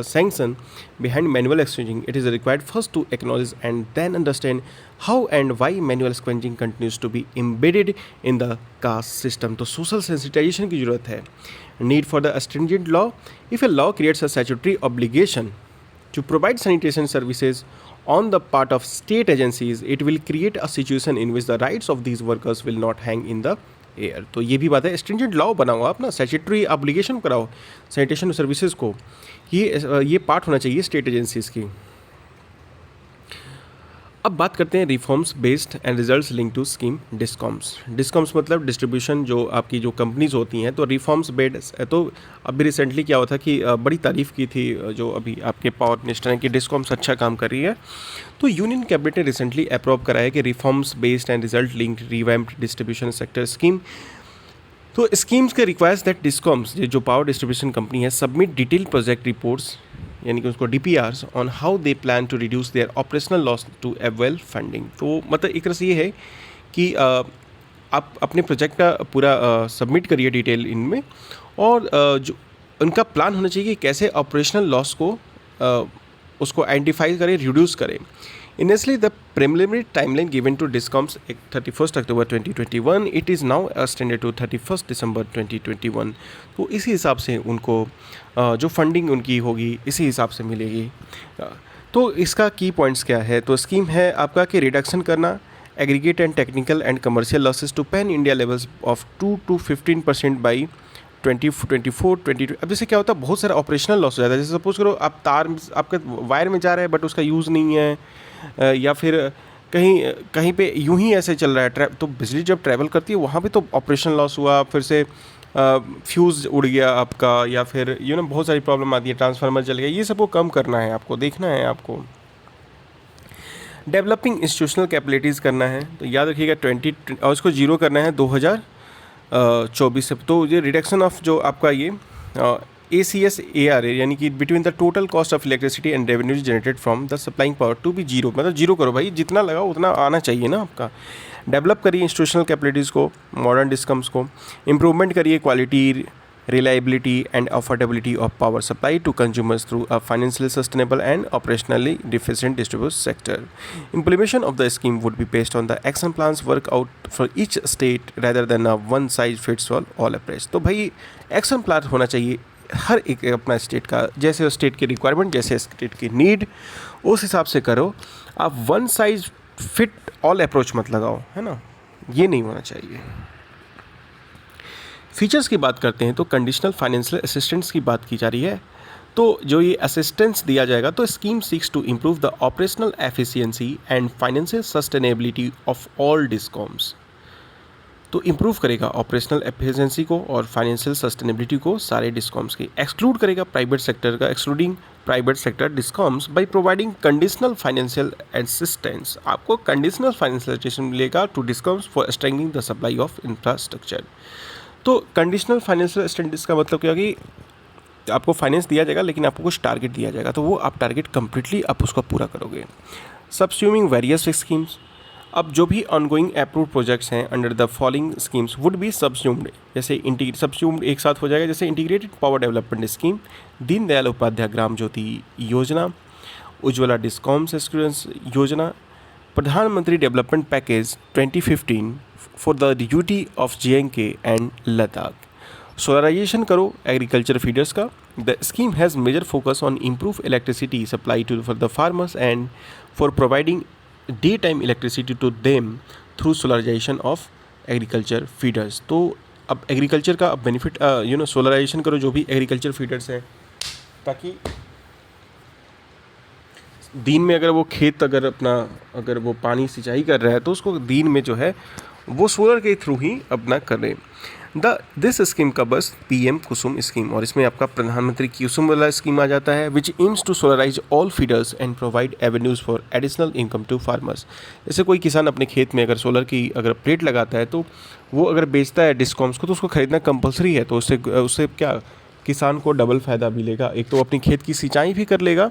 sanction behind manual exchanging. It is required first to acknowledge and then understand how and why manual scavenging continues to be embedded in the caste system. तो सोशल सेंसिटाइजेशन की जरूरत है। Need for the stringent law, if a law creates a statutory obligation to provide sanitation services on the part of state agencies, it will create a situation in which the rights of these workers will not hang in the air। तो ये भी बात है, स्ट्रिंजेंट लॉ बनाओ आप ना, स्टैट्यूटरी ऑब्लिगेशन कराओ सैनिटेशन सर्विसेज को, ये पार्ट होना चाहिए स्टेट एजेंसीज की। अब बात करते हैं reforms based and results link to scheme discoms. Discoms मतलब डिस्ट्रीब्यूशन जो आपकी जो कंपनीज होती हैं, तो रिफॉर्म्स बेस्ड। तो अभी रिसेंटली क्या हुआ था कि बड़ी तारीफ़ की थी जो अभी आपके पावर मिनिस्टर हैं कि डिस्कॉम्स अच्छा काम कर रही है। तो यूनियन कैबिनेट ने रिसेंटली अप्रूव करा है कि reforms based and result linked revamped distribution sector scheme. तो स्कीम्स के रिक्वायर्स दैट डिस्कॉम्स जो पावर डिस्ट्रीब्यूशन कंपनी है सबमिट डिटेल प्रोजेक्ट रिपोर्ट्स यानी कि उसको DPRs on how they plan to reduce their operational loss to avail funding. तो मतलब एक तरह से ये है कि आप अपने प्रोजेक्ट का पूरा सबमिट करिए डिटेल इनमें, और जो उनका प्लान होना चाहिए कि कैसे ऑपरेशनल लॉस को उसको आइडेंटिफाई करें, रिड्यूस करें। Initially, the preliminary timeline given to DISCOMs 31st October 2021, it is now extended to 31st December 2021। तो इसी हिसाब से उनको जो फंडिंग उनकी होगी इसी हिसाब से मिलेगी। तो इसका की पॉइंट्स क्या है? तो स्कीम है आपका कि रिडक्शन करना aggregate and technical and commercial losses to pan India levels of 2 to 15% by 2024-22। अब जैसे क्या होता है, बहुत सारा ऑपरेशनल लॉस हो जाता है। जैसे सपोज करो आप तार आपका वायर में जा रहा है बट उसका यूज़ नहीं है, या फिर कहीं पे यूं ही ऐसे चल रहा है तो बिजली जब ट्रैवल करती है वहाँ पे तो ऑपरेशनल लॉस हुआ, फिर से फ्यूज़ उड़ गया आपका, या फिर बहुत सारी प्रॉब्लम आती है, ट्रांसफार्मर जल गया। ये सबको कम करना है आपको, देखना है आपको। डेवलपिंग इंस्टीट्यूशनल कैपेबिलिटीज़ करना है, तो याद रखिएगा 20 और उसको जीरो करना है 2024 से। तो ये रिडक्शन ऑफ जो आपका ये ACS-AR यानी कि between the total cost of electricity and revenues generated from the supplying power to be zero, मतलब जीरो करो भाई, जितना लगाओ उतना आना चाहिए ना आपका। डेवलप करिए इंस्टीट्यूशनल कैपेबिलिटीज़ को, मॉडर्न डिस्कम्स को, इम्प्रूवमेंट करिए quality, reliability and affordability of power supply to consumers through a financially sustainable and operationally efficient distribution sector. Implementation of the scheme would be based on the action plans work out for each state rather than a one size fits all approach। तो भाई एक्शन प्लान होना चाहिए हर एक अपना स्टेट का, जैसे स्टेट की रिक्वायरमेंट, जैसे स्टेट की नीड, उस हिसाब से करो। आप one size fit all approach मत लगाओ, है ना, ये नहीं होना चाहिए। फीचर्स की बात करते हैं तो कंडीशनल फाइनेंशियल असिस्टेंस की बात की जा रही है। तो जो ये असिस्टेंस दिया जाएगा, तो scheme seeks to improve the operational efficiency and financial sustainability of all discoms. तो इम्प्रूव करेगा ऑपरेशनल एफिशिएंसी को और फाइनेंशियल सस्टेनेबिलिटी को सारे डिस्कॉम्स की। एक्सक्लूड करेगा प्राइवेट सेक्टर का, excluding private sector discoms by providing conditional financial assistance. आपको कंडीशनल फाइनेंशियल असिस्टेंस मिलेगा to discoms for strengthening the supply of infrastructure. तो कंडीशनल फाइनेंशियल असिस्टेंस का मतलब क्या है कि आपको फाइनेंस दिया जाएगा लेकिन आपको कुछ टारगेट दिया जाएगा, तो वो आप टारगेट कंप्लीटली आप उसको पूरा करोगे। सबस्यूमिंग वेरियस स्कीम्स, अब जो भी ऑनगोइंग अप्रूव्ड प्रोजेक्ट्स हैं under the following schemes would be subsumed, जैसे सब्स्यूम्ड एक साथ हो जाएगा, जैसे integrated power development scheme, Deendayal Upadhyaya Gram Jyoti Yojana, Ujjwala discoms assurance Yojana, Pradhan Mantri development package 2015 for the UT of JNK and Ladakh. Solarisation करो एग्रीकल्चर फीडर्स का। The scheme has major focus on improve electricity supply to for the farmers and for providing day time electricity to them through solarisation of agriculture feeders. तो अब एग्रीकल्चर का बेनिफिट सोलराइजेशन करो जो भी एग्रीकल्चर फीडर्स हैं, ताकि दिन में अगर वो खेत अगर वो पानी सिंचाई कर रहा है तो उसको दिन में जो है वो सोलर के थ्रू ही अपना करें। दिस स्कीम का बस PM कुसुम स्कीम, और इसमें आपका प्रधानमंत्री कुसुम वाला स्कीम आ जाता है, which aims to solarise all feeders and provide avenues for additional income to farmers. जैसे कोई किसान अपने खेत में अगर सोलर की अगर प्लेट लगाता है तो वो अगर बेचता है डिस्कॉम्स को तो उसको खरीदना कंपलसरी है, तो उससे क्या किसान को डबल फ़ायदा मिलेगा। एक तो अपनी खेत की सिंचाई भी कर लेगा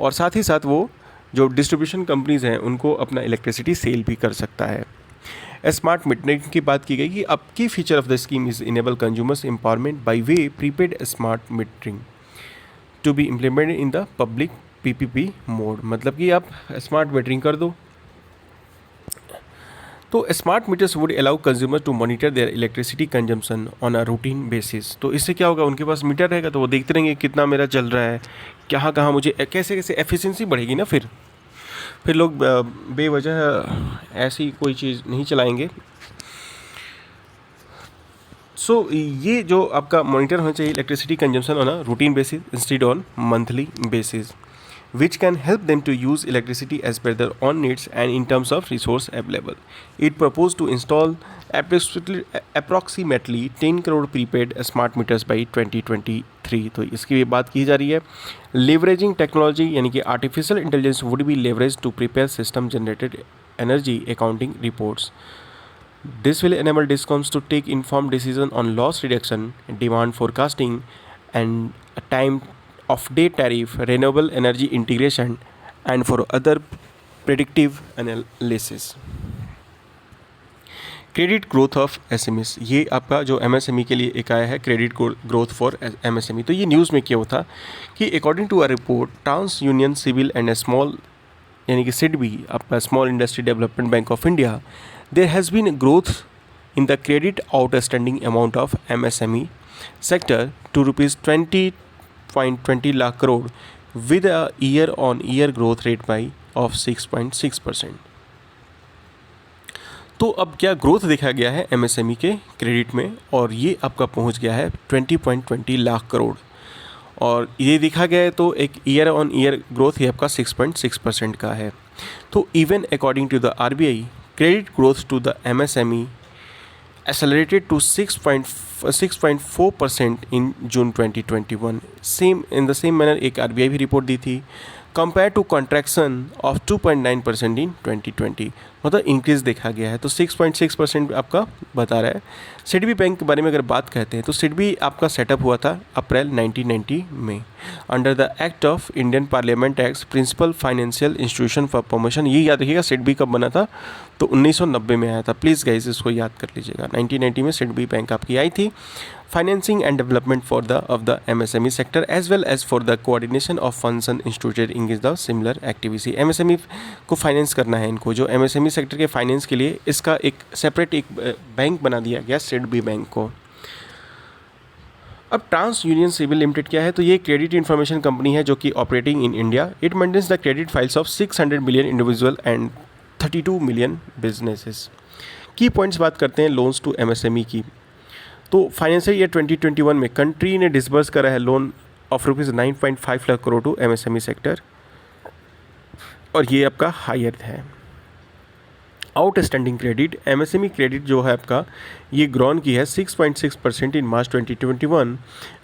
और साथ ही साथ वो जो डिस्ट्रीब्यूशन कंपनीज़ हैं उनको अपना इलेक्ट्रिसिटी सेल भी कर सकता है। स्मार्ट मीटरिंग की बात की गई कि अब key feature of the scheme is enable consumers empowerment by way prepaid smart metering to be implemented in the public PPP mode, मतलब कि आप स्मार्ट मीटरिंग कर दो। तो smart meters would allow consumer to monitor their electricity consumption on a routine basis. तो इससे क्या होगा, उनके पास मीटर रहेगा तो वो देखते रहेंगे कितना मेरा चल रहा है, कहाँ मुझे कैसे एफिशिएंसी बढ़ेगी ना। फिर लोग बेवजह ऐसी कोई चीज़ नहीं चलाएंगे। सो ये जो आपका मॉनिटर होना चाहिए electricity consumption on a routine basis instead on monthly basis, which can help them to use electricity as per their own needs and in terms of resource available. It proposed to install approximately 10 crore prepaid smart meters by 2023। तो इसकी बात की जा रही है। Leveraging technology यानी कि artificial intelligence would be leveraged to prepare system generated energy accounting reports. This will enable DISCOMs to take informed decision on loss reduction, demand forecasting, and time of day tariff, renewable energy integration, and for other predictive analysis. Credit growth of SMEs, ये आपका जो MSME के लिए एक आया है क्रेडिट ग्रोथ फॉर MSME। तो ये न्यूज़ में क्या होता कि according to a report TransUnion CIBIL and small यानी कि SIDBI आपका small industry development bank of India, there has been growth in the credit outstanding amount of MSME sector to ₹20.20 lakh crore with a year-on-year growth rate of 6.6%। तो अब क्या ग्रोथ देखा गया है MSME के क्रेडिट में, और ये आपका पहुंच गया है 20.20 लाख करोड़, और ये देखा गया है तो एक ईयर-ऑन-ईयर ग्रोथ ही आपका 6.6% का है। तो even according to the RBI, credit growth to the MSME accelerated to 6.4% in June 2021। in the same manner एक RBI भी रिपोर्ट दी थी, कंपेयर टू कॉन्ट्रैक्शन ऑफ 2.9% इन 2020, मतलब इंक्रीज देखा गया है। तो 6.6% आपका बता रहा है। SIDBI बैंक के बारे में अगर बात करते हैं तो SIDBI आपका सेटअप हुआ था अप्रैल 1990 में under the act of Indian parliament act principal financial institution for promotion. ये याद रखिएगा SIDBI कब बना था, तो 1990 में आया था। प्लीज़ गाइस इसको याद कर लीजिएगा, 1990 में SIDBI बैंक आपकी आई थी। Financing and development of the MSME sector as well as for the coordination of funds and instituted engage the similar activity. MSME को फाइनेंस करना है, इनको जो MSME सेक्टर के फाइनेंस के लिए इसका एक सेपरेट एक बैंक बना दिया गया SIDBI बैंक को। अब ट्रांस यूनियन सिविल लिमिटेड क्या है, तो ये क्रेडिट इन्फॉर्मेशन कंपनी है जो कि operating in India. It maintains the credit files of 600 million individual and 32 million businesses. Key points बात करते हैं लोन्स टू MSME की, तो फाइनेंशियल ईयर 2021 में कंट्री ने डिसबर्स करा है loan of ₹9.5 lakh crore to MSME sector, और ये आपका हायर है। आउटस्टैंडिंग क्रेडिट MSME क्रेडिट जो है आपका ये ग्रोन की है 6.6% इन मार्च 2021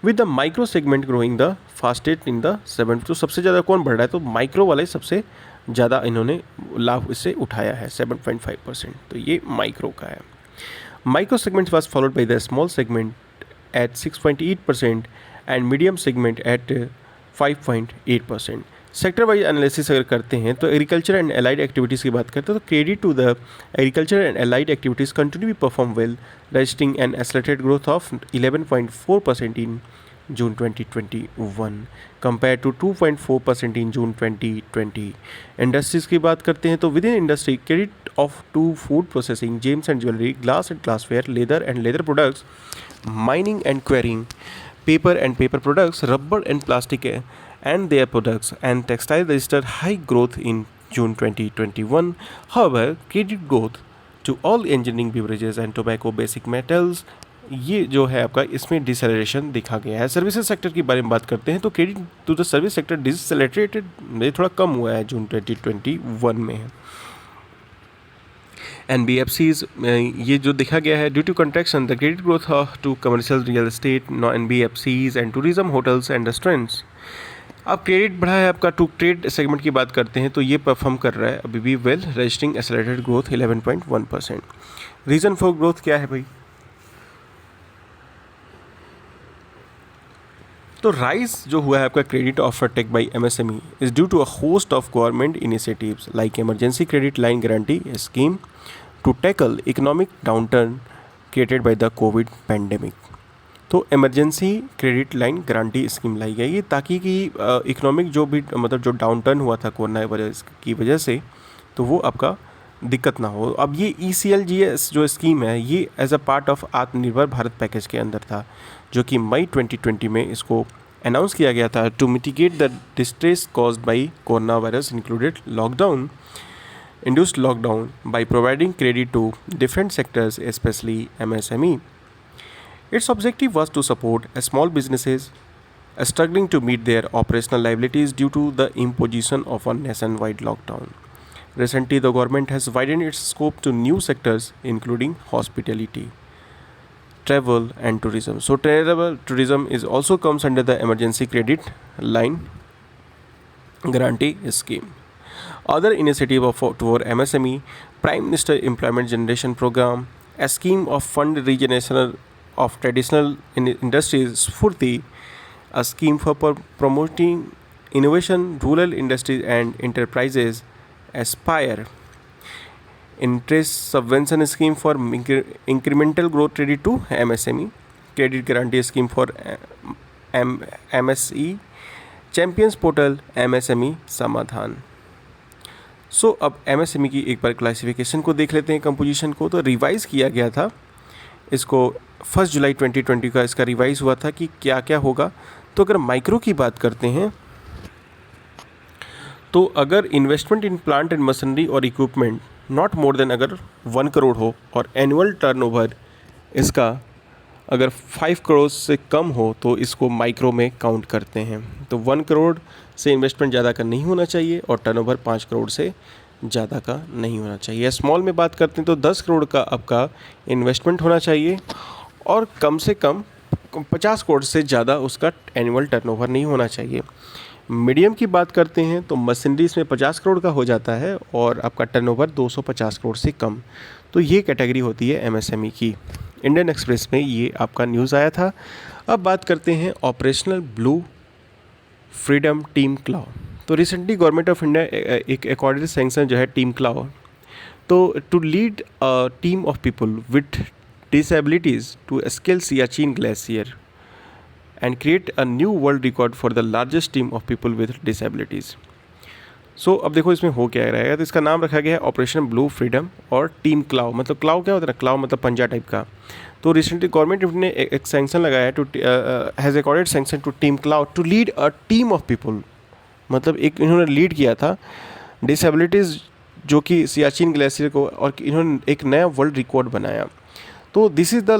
with the micro segment growing the fastest in the 7। तो सबसे ज़्यादा कौन बढ़ रहा है, तो माइक्रो वाले सबसे ज़्यादा इन्होंने लाभ इससे उठाया है 7.5%। तो ये माइक्रो का है। Micro segment was followed by the small segment at 6.8% and medium segment at 5.8%। Sector wise analysis अगर करते हैं तो एग्रीकल्चर एंड एलाइड एक्टिविटीज़ की बात करते हैं तो credit to the agriculture and allied activities continue be perform well, registering an accelerated growth of 11.4% in June 2021 compared to 2.4% in June 2020. Industries की बात करते हैं तो within industry credit of to food processing, gems and jewellery, glass and glassware, leather and leather products, mining and quarrying, paper and paper products, rubber and plastic and their products, and textile registered high growth in June 2021. However, credit growth to all engineering beverages and tobacco basic metals, ये जो है आपका इसमें डिसलेरेशन देखा गया है। सर्विसेज सेक्टर की बारे में बात करते हैं तो credit to the service sector decelerated, ये थोड़ा कम हुआ है जून 2021 में है। NBFCs ये जो देखा गया है due to contraction the credit growth to commercial real estate, NBFCs and tourism, hotels and restaurants. अब क्रेडिट बढ़ा है आपका टू ट्रेड सेगमेंट की बात करते हैं तो ये परफॉर्म कर रहा है अभी भी well, registering accelerated growth 11.1%। Reason for growth क्या है भाई? तो राइज जो हुआ है आपका credit offtake by MSME is due to a host of government initiatives like emergency credit line guarantee scheme to tackle economic downturn created by the COVID pandemic. तो emergency credit line guarantee scheme लाई गई है ताकि कि इकोनॉमिक जो भी मतलब जो डाउनटर्न हुआ था कोरोना की वजह से तो वो आपका दिक्कत ना हो। अब ये ECLGS जो स्कीम है ये एज अ पार्ट ऑफ आत्मनिर्भर भारत पैकेज के अंदर था जो कि मई 2020 में इसको अनाउंस किया गया था to mitigate the distress caused by corona virus included lockdown, induced lockdown by providing credit to different sectors, especially MSME. Its objective was to support small businesses struggling to meet their operational liabilities due to the imposition of a nationwide lockdown. Recently, the government has widened its scope to new sectors, including hospitality, travel, and tourism. So, travel tourism is also comes under the emergency credit line guarantee scheme. Other initiative toward MSME, Prime Minister Employment Generation Program, a scheme of fund regeneration of traditional industries, Spurti, a scheme for promoting innovation, rural industries and enterprises, Aspire, interest subvention scheme for incremental growth credit to MSME, credit guarantee scheme for MSE, Champions Portal, MSME समाधान। सो अब MSME की एक बार क्लासिफिकेशन को देख लेते हैं, कंपोजिशन को। तो रिवाइज़ किया गया था इसको 1 जुलाई 2020 का इसका रिवाइज़ हुआ था कि क्या क्या होगा। तो अगर माइक्रो की बात करते हैं तो अगर investment in plant and machinery और इक्विपमेंट नॉट मोर देन अगर 1 करोड़ हो और एनुअल टर्नओवर इसका अगर 5 करोड़ से कम हो तो इसको माइक्रो में काउंट करते हैं। तो 1 करोड़ से इन्वेस्टमेंट ज़्यादा का नहीं होना चाहिए और टर्नओवर 5 करोड़ से ज़्यादा का नहीं होना चाहिए। स्मॉल में बात करते हैं तो 10 करोड़ का आपका इन्वेस्टमेंट होना चाहिए और कम से कम 50 करोड़ से ज़्यादा उसका एनुअल टर्नओवर नहीं होना चाहिए। मीडियम की बात करते हैं तो मशीनरीज में 50 करोड़ का हो जाता है और आपका टर्नओवर 250 करोड़ से कम। तो ये कैटेगरी होती है MSME की। इंडियन एक्सप्रेस में ये आपका न्यूज़ आया था। अब बात करते हैं ऑपरेशनल ब्लू फ्रीडम टीम क्लाउ। तो रिसेंटली गवर्नमेंट ऑफ इंडिया एक अकॉर्डिंग सैंक्शन जो है टीम क्लाउ, तो to lead a team of people with disabilities to scale Siachen glacier and create a new world record for the largest team of people with disabilities. So अब देखो इसमें हो क्या रहेगा। तो इसका नाम रखा गया है ऑपरेशन ब्लू फ्रीडम और टीम क्लाउ। मतलब क्लाउ क्या होता है ना, क्लाउ मतलब पंजा टाइप का। तो रिसेंटली गवर्नमेंट ने एक सैंक्शन लगाया है to has accorded sanction to team क्लाउ to lead a team of people. मतलब एक इन्होंने लीड किया था डिसेबिलिटीज़ जो कि सियाचिन ग्लेशियर को, और इन्होंने एक नया वर्ल्ड रिकॉर्ड बनाया। तो this is the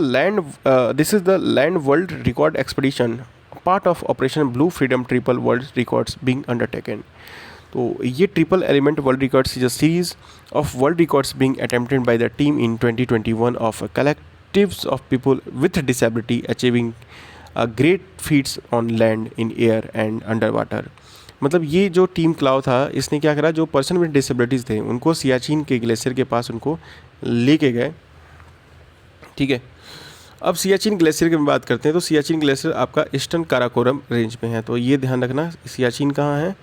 land world record expedition part of operation blue freedom triple world records being undertaken. तो ये triple element world records is a series of world records being attempted by the team in 2021 of collectives of people with disability achieving great feats on land, in air and under water. मतलब ये जो टीम क्लाउ था इसने क्या करा, जो पर्सन विथ डिसेबिलिटीज़ थे उनको सियाचिन के ग्लेशियर के पास उनको लेके गए। ठीक है, अब सियाचिन ग्लेशियर की बात करते हैं। तो सियाचिन ग्लेशियर आपका ईस्टर्न काराकोरम रेंज में है। तो ये ध्यान रखना सियाचिन कहाँ है,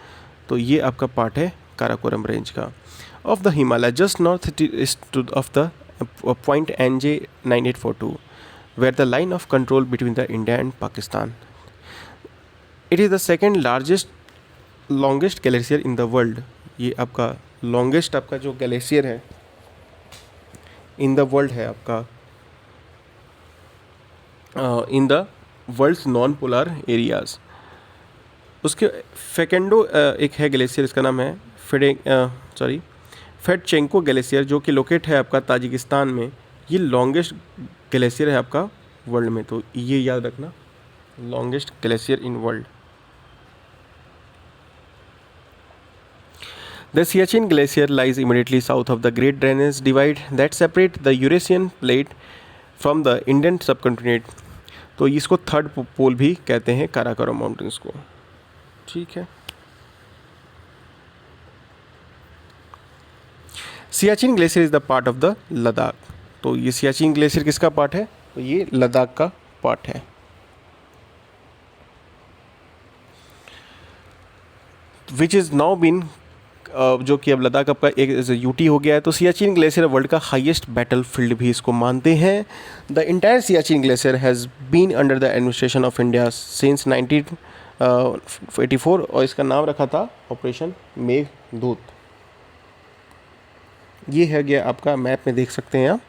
तो ये आपका पार्ट है काराकोरम रेंज का of the Himalaya just north east of the point NJ9842 where the line of control between the India and Pakistan. It is the second largest longest glacier in the world. ये आपका longest आपका जो glacier है in the world है आपका in the world's non-polar areas. उसके फेकेंडो एक है ग्लेशियर, इसका नाम है फेडचेंको ग्लेशियर, जो कि लोकेट है आपका ताजिकिस्तान में. ये लॉन्गेस्ट ग्लेशियर है आपका वर्ल्ड में, तो ये याद रखना, longest glacier in world. The Siachen Glacier lies immediately south of the Great Drainage Divide that separate the Eurasian plate from the Indian subcontinent. तो इसको थर्ड पोल भी कहते हैं काराकोरम माउंटेन्स को. ठीक है. Siachen glacier is the part of the Ladakh. तो ये सियाचिन ग्लेशियर किसका पार्ट है? तो ये लद्दाख का पार्ट है. विच इज़ नाउ बीन जो कि अब लद्दाख आपका एक यूटी हो गया है. तो सियाचिन ग्लेशियर वर्ल्ड का हाईएस्ट बैटल फील्ड भी इसको मानते हैं. The entire Siachen glacier has been under the administration of India since 1984 और इसका नाम रखा था ऑपरेशन मेघदूत. ये है गया आपका मैप में देख सकते हैं आप.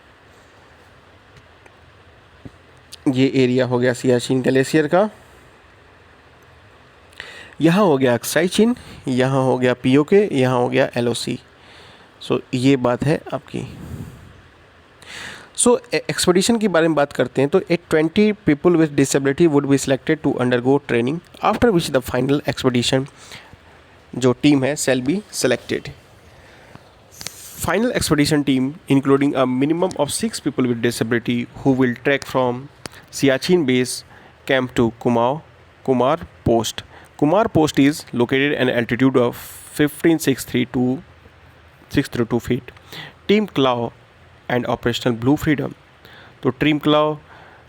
ये एरिया हो गया सियाचिन ग्लेशियर का. यहाँ हो गया अक्साई, यहाँ हो गया POK, यहाँ हो गया LOC. सो ये बात है आपकी. सो एक्सपेडिशन के बारे में बात करते हैं. तो 20 people with disability would be selected to undergo training after which the final expedition जो टीम है shall be selected. Final expedition team including a minimum of 6 people with disability who will trek from Siachen base camp to Kumar post. Kumar Post is located at an altitude of 15,632 feet. Team Clow and Operational Blue Freedom. तो Team Clow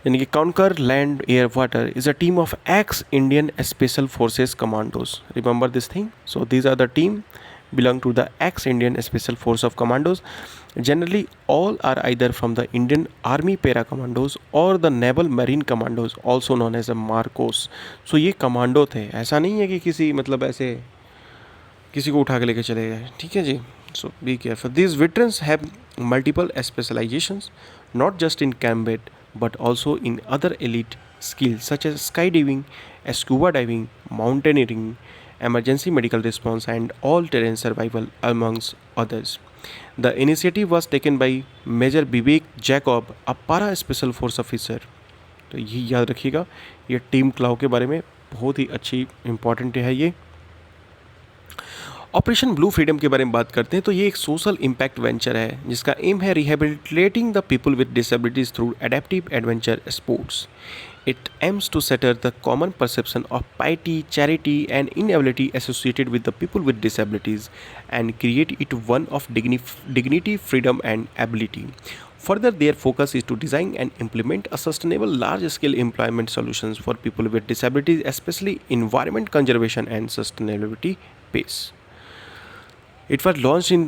यानी कि Conquer Land Air Water is a team of ex-Indian Special Forces Commandos. Remember this thing? So these are the team belong to the ex-Indian Special Force of Commandos. Generally, all are either from the Indian Army Para Commandos or the Naval Marine Commandos, also known as a Marcos. So ये कमांडो थे, ऐसा नहीं है कि किसी मतलब ऐसे किसी को उठा के लेके चले गए. ठीक है जी. So be careful. These veterans have multiple specializations, not just in combat but also in other elite skills such as skydiving, scuba diving, mountaineering, emergency medical response and all-terrain survival amongst others. The initiative was taken by Major Vivek Jacob, a para special force officer. तो ये याद रखिएगा, ये टीम क्लाउ के बारे में बहुत ही अच्छी इंपॉर्टेंट है. ये ऑपरेशन ब्लू फ्रीडम के बारे में बात करते हैं. तो ये एक सोशल इम्पैक्ट वेंचर है जिसका एम है rehabilitating the people with disabilities through adaptive adventure sports. It aims to shatter the common perception of piety, charity, and inability associated with the people with disabilities and create it one of dignity, freedom, and ability. Further, their focus is to design and implement a sustainable large-scale employment solutions for people with disabilities, especially environment conservation and sustainability base. It was launched in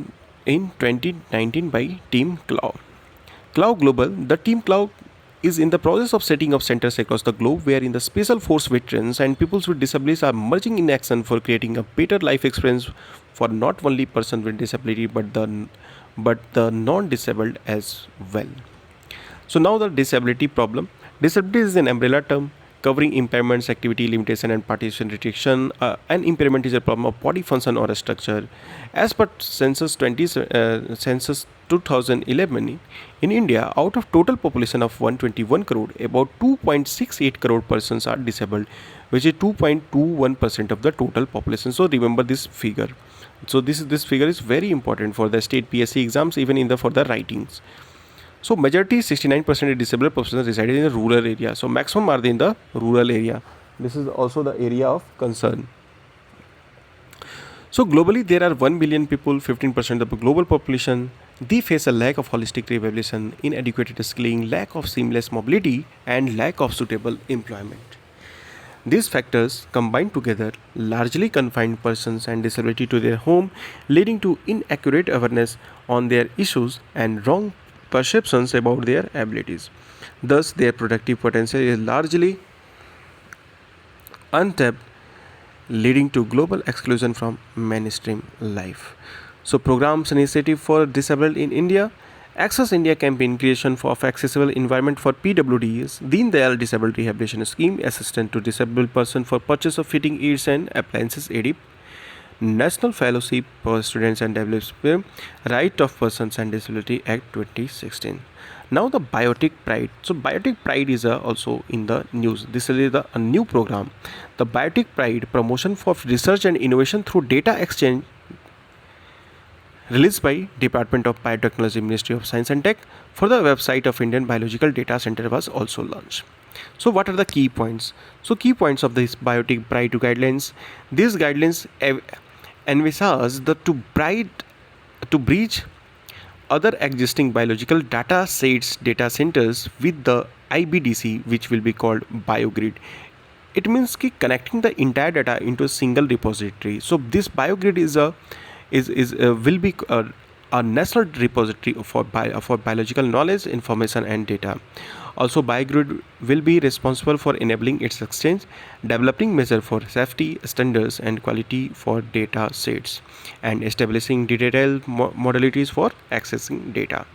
2019 by Team Clow. Clow Global, the Team Clow is in the process of setting up centers across the globe wherein the special force veterans and people with disabilities are merging in action for creating a better life experience for not only persons with disability but the non-disabled as well. So now the disability problem. Disability is an umbrella term covering impairments, activity limitation and participation restriction. An impairment is a problem of body function or a structure. As per census 2011 in India, out of total population of 121 crore, about 2.68 crore persons are disabled, which is 2.21% of the total population. So remember this figure. So this figure is very important for the state PSC exams, even for the writings. So majority 69% of disabled persons resided in the rural area. So maximum are in the rural area. This is also the area of concern. So globally there are 1 billion people, 15% of the global population. They face a lack of holistic rehabilitation, inadequate skilling, lack of seamless mobility and lack of suitable employment. These factors combined together largely confine persons and disability to their home, leading to inaccurate awareness on their issues and wrong perceptions about their abilities. Thus, their productive potential is largely untapped, leading to global exclusion from mainstream life. So, programs initiative for disabled in India. Access India campaign creation of accessible environment for PWDs, Deen Dayal Disability Rehabilitation Scheme, assistance to disabled person for purchase of fitting aids and appliances ADIP, National Fellowship for Students and Development, Right of Persons and Disability Act 2016. Now the Biotic Pride. So Biotic Pride is also in the news. This is a new program. The Biotic Pride promotion for research and innovation through data exchange, released by Department of Biotechnology, Ministry of Science and Tech, for the website of Indian Biological Data Center was also launched. So what are the key points? So key points of this Biotic Pride guidelines. These guidelines envisage to breach other existing biological data sets data centers with the IBDC, which will be called BioGrid. It means connecting the entire data into a single repository. So this BioGrid will be a national repository for biological knowledge, information and data. Also, BioGrid will be responsible for enabling its exchange, developing measures for safety standards and quality for data sets, and establishing detailed modalities for accessing data.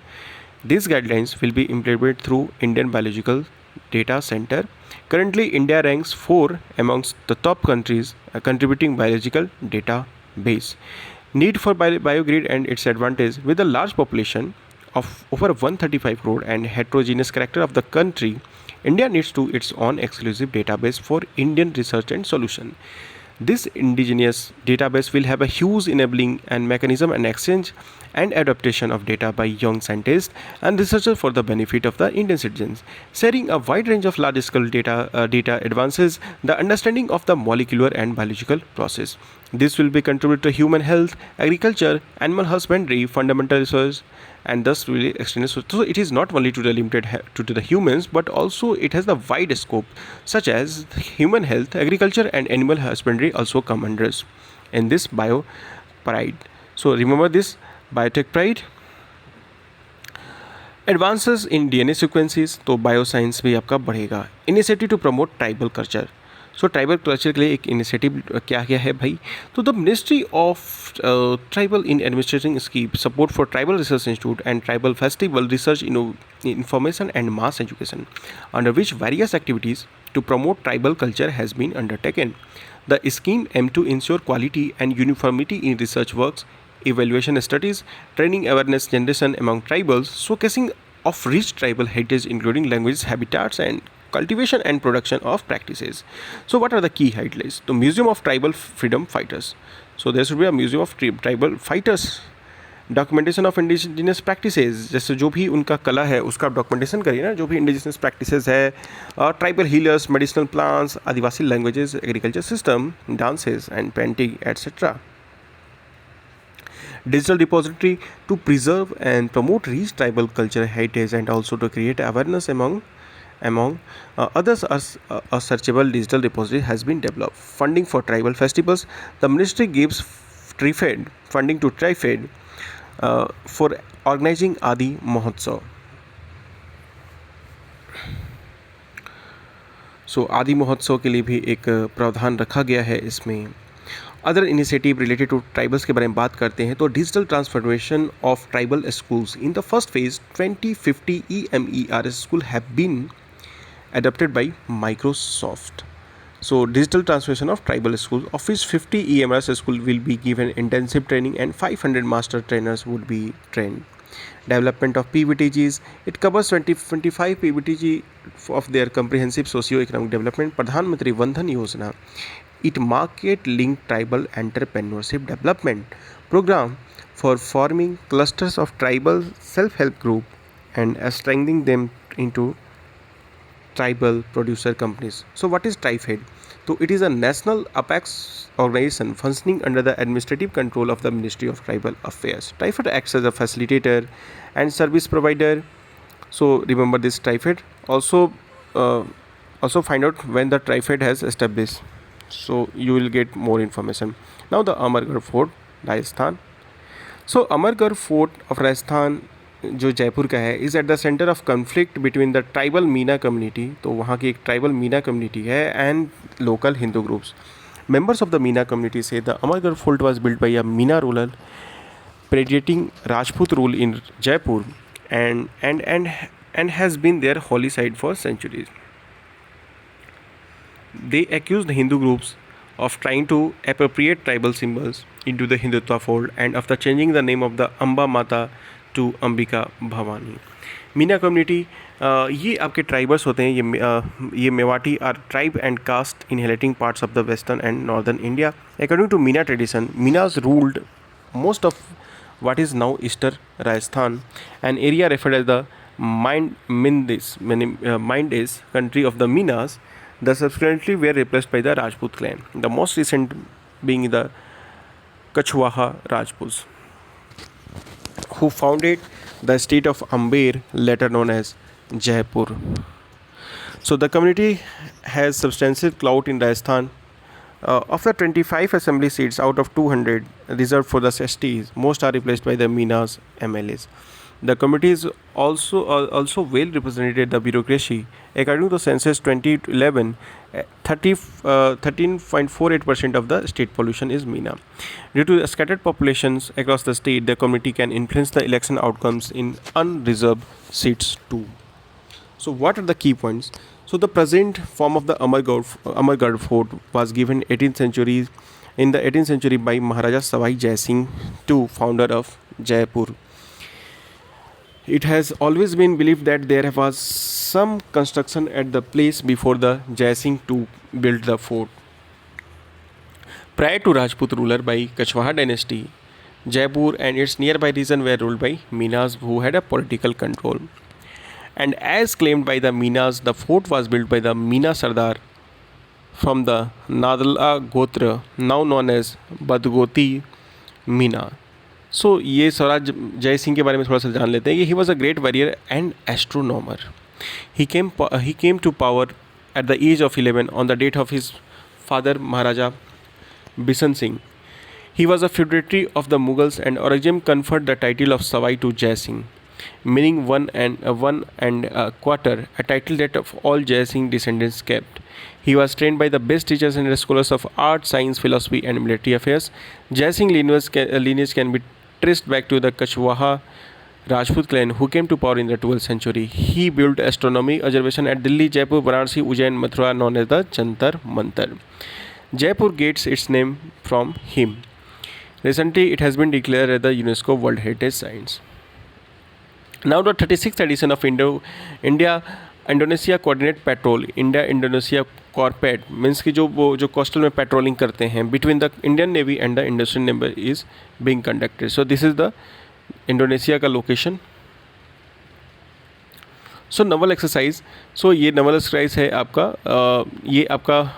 These guidelines will be implemented through Indian Biological Data Center. Currently, India ranks 4 amongst the top countries contributing biological database. Need for BioGrid and its advantage. With a large population of over 135 crore and heterogeneous character of the country, India needs to its own exclusive database for Indian research and solution. This indigenous database will have a huge enabling and mechanism and exchange and adaptation of data by young scientists and researchers for the benefit of the Indian citizens. Sharing a wide range of large-scale data advances the understanding of the molecular and biological process. This will be contribute to human health, agriculture, animal husbandry, fundamental research, and thus really extended. So it is not only to the limited to the humans, but also it has the wide scope, such as human health, agriculture, and animal husbandry also come under in this bio pride. So remember this biotech pride. Advances in DNA sequences, तो बायोसाइंस भी आपका बढ़ेगा. Initiative to promote tribal culture. So tribal culture के लिए एक इनिशिएटिव क्या क्या है भाई? तो the ministry of tribal in administrating scheme support for tribal research institute and tribal festival research information and mass education, under which various activities to promote tribal culture has been undertaken. The scheme aims to ensure quality and uniformity in research works, evaluation studies, training awareness generation among tribals, showcasing of rich tribal heritage including languages, habitats and cultivation and production of practices. So what are the key highlights? The Museum of Tribal Freedom Fighters. So there should be a Museum of Tribal Fighters. Documentation of indigenous practices, जैसे जो भी उनका कला है उसका आप डॉक्यूमेंटेशन करिए ना, जो भी इंडिजिनियस प्रैक्टिसेस है, tribal healers, medicinal plants, Adivasi languages, agriculture system, dances and painting etcetera. Digital repository to preserve and promote rich tribal culture heritage and also to create awareness among others. A searchable digital repository has been developed. Funding for tribal festivals. The ministry gives TriFed funding to TriFed for organizing Adi Mahotsav. सो आदि महोत्सव के लिए भी एक प्रावधान रखा गया है इसमें. Other initiative related to tribals के बारे में बात करते हैं तो digital transformation of tribal schools. In the first phase 2050 EMERS school have been adopted by Microsoft. So digital transformation of tribal schools, of which 50 EMRS school will be given intensive training and 500 master trainers would be trained. Development of PVTGs, it covers 25 PVTG of their comprehensive socio-economic development. Pradhan Mantri Vandhan Yojana, it market linked tribal entrepreneurship development program for forming clusters of tribal self-help group and strengthening them into tribal producer companies. So what is TriFed? So it is a national apex organization functioning under the administrative control of the Ministry of Tribal Affairs. TriFed acts as a facilitator and service provider. So remember this TriFed. Also also find out when the triad has established, so you will get more information. Now the Amargarh Fort, Rajasthan. So Amargarh Fort of Rajasthan जो जयपुर का है is at the centre of conflict between the tribal Meena community, तो वहाँ की एक ट्राइबल मीना कम्युनिटी है and local Hindu groups. Members of the Meena community say the Amargarh fort was built by a Meena ruler predating Rajput rule in Jaipur and has been their holy site for centuries. They accused Hindu groups of trying to appropriate tribal symbols into the Hindutva fold and after changing the name of the Amba Mata to Ambika Bhavani. Meena community ये आपके ट्राइबर्स होते हैं, ये Mewati are tribe and caste inheriting parts of the western and northern India. According to Meena tradition, Meenas ruled most of what is now Eastern Rajasthan, an area referred as the Mindis country of the Minas. The subsequently were replaced by the Rajput clan, the most recent being the Kachwaha Rajputs, who founded the state of Amber, later known as Jaipur. So the community has substantial clout in Rajasthan. Of the 25 assembly seats out of 200 reserved for the STs, most are replaced by the Minas MLAs. The community is also well represented in the bureaucracy. According to the census 2011, 13.48% of the state population is Meena. Due to the scattered populations across the state, the community can influence the election outcomes in unreserved seats too. So what are the key points? So the present form of the Amargarh Fort was given in the 18th century by Maharaja Savai Jai Singh II, founder of Jaipur. It has always been believed that there was some construction at the place before the Jai Singh II built the fort. Prior to Rajput ruler by Kachwaha dynasty, Jaipur and its nearby region were ruled by Minas, who had a political control. And as claimed by the Minas, the fort was built by the Meena Sardar from the Nadala Gotra, now known as Badgoti Meena. So ये स्वराज जय सिंह के बारे में थोड़ा सा जान लेते हैं. He was a great warrior and astronomer. He came to power at the age of 11 on the date of his father Maharaja Bisan Singh. He was a feudatory of the Mughals and Aurangzeb conferred the title of Savai to Jai Singh, meaning one and a quarter, a title that of all Jai Singh descendants kept. He was trained by the best teachers and scholars of art, science, philosophy, and military affairs. Jai Singh lineage can be traced back to the Kachwaha Rajput clan, who came to power in the 12th century. He built astronomy observation at Delhi, Jaipur, Varanasi, Ujjain, Mathura, known as the Jantar Mantar. Jaipur gets its name from him. Recently, it has been declared as the UNESCO World Heritage Site. Now the 36th edition of India-Indonesia Coordinate Patrol, India-Indonesia Corpet, means कि जो coastal में patrolling करते हैं between the Indian Navy and the Indonesian Navy is being conducted. So this is the Indonesia का location. So naval exercise. So ये naval exercise है आपका ये आपका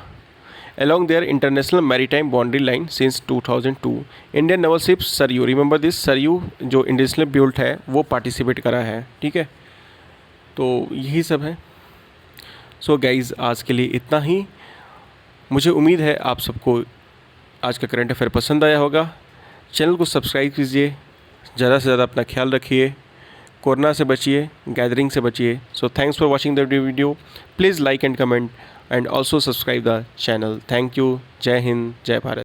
along their international maritime boundary line since 2002. Indian naval ships Saryu, remember this, Saryu जो इंडियन built है वो participate करा है, ठीक है. तो यही सब है. सो गाइज़, आज के लिए इतना ही. मुझे उम्मीद है आप सबको आज का करंट अफेयर पसंद आया होगा. चैनल को सब्सक्राइब कीजिए, ज़्यादा से ज़्यादा अपना ख्याल रखिए, कोरोना से बचिए, गैदरिंग से बचिए. So thanks for watching the video. Please like and comment and also subscribe the channel. Thank you. Jai Hind, Jai Bharat.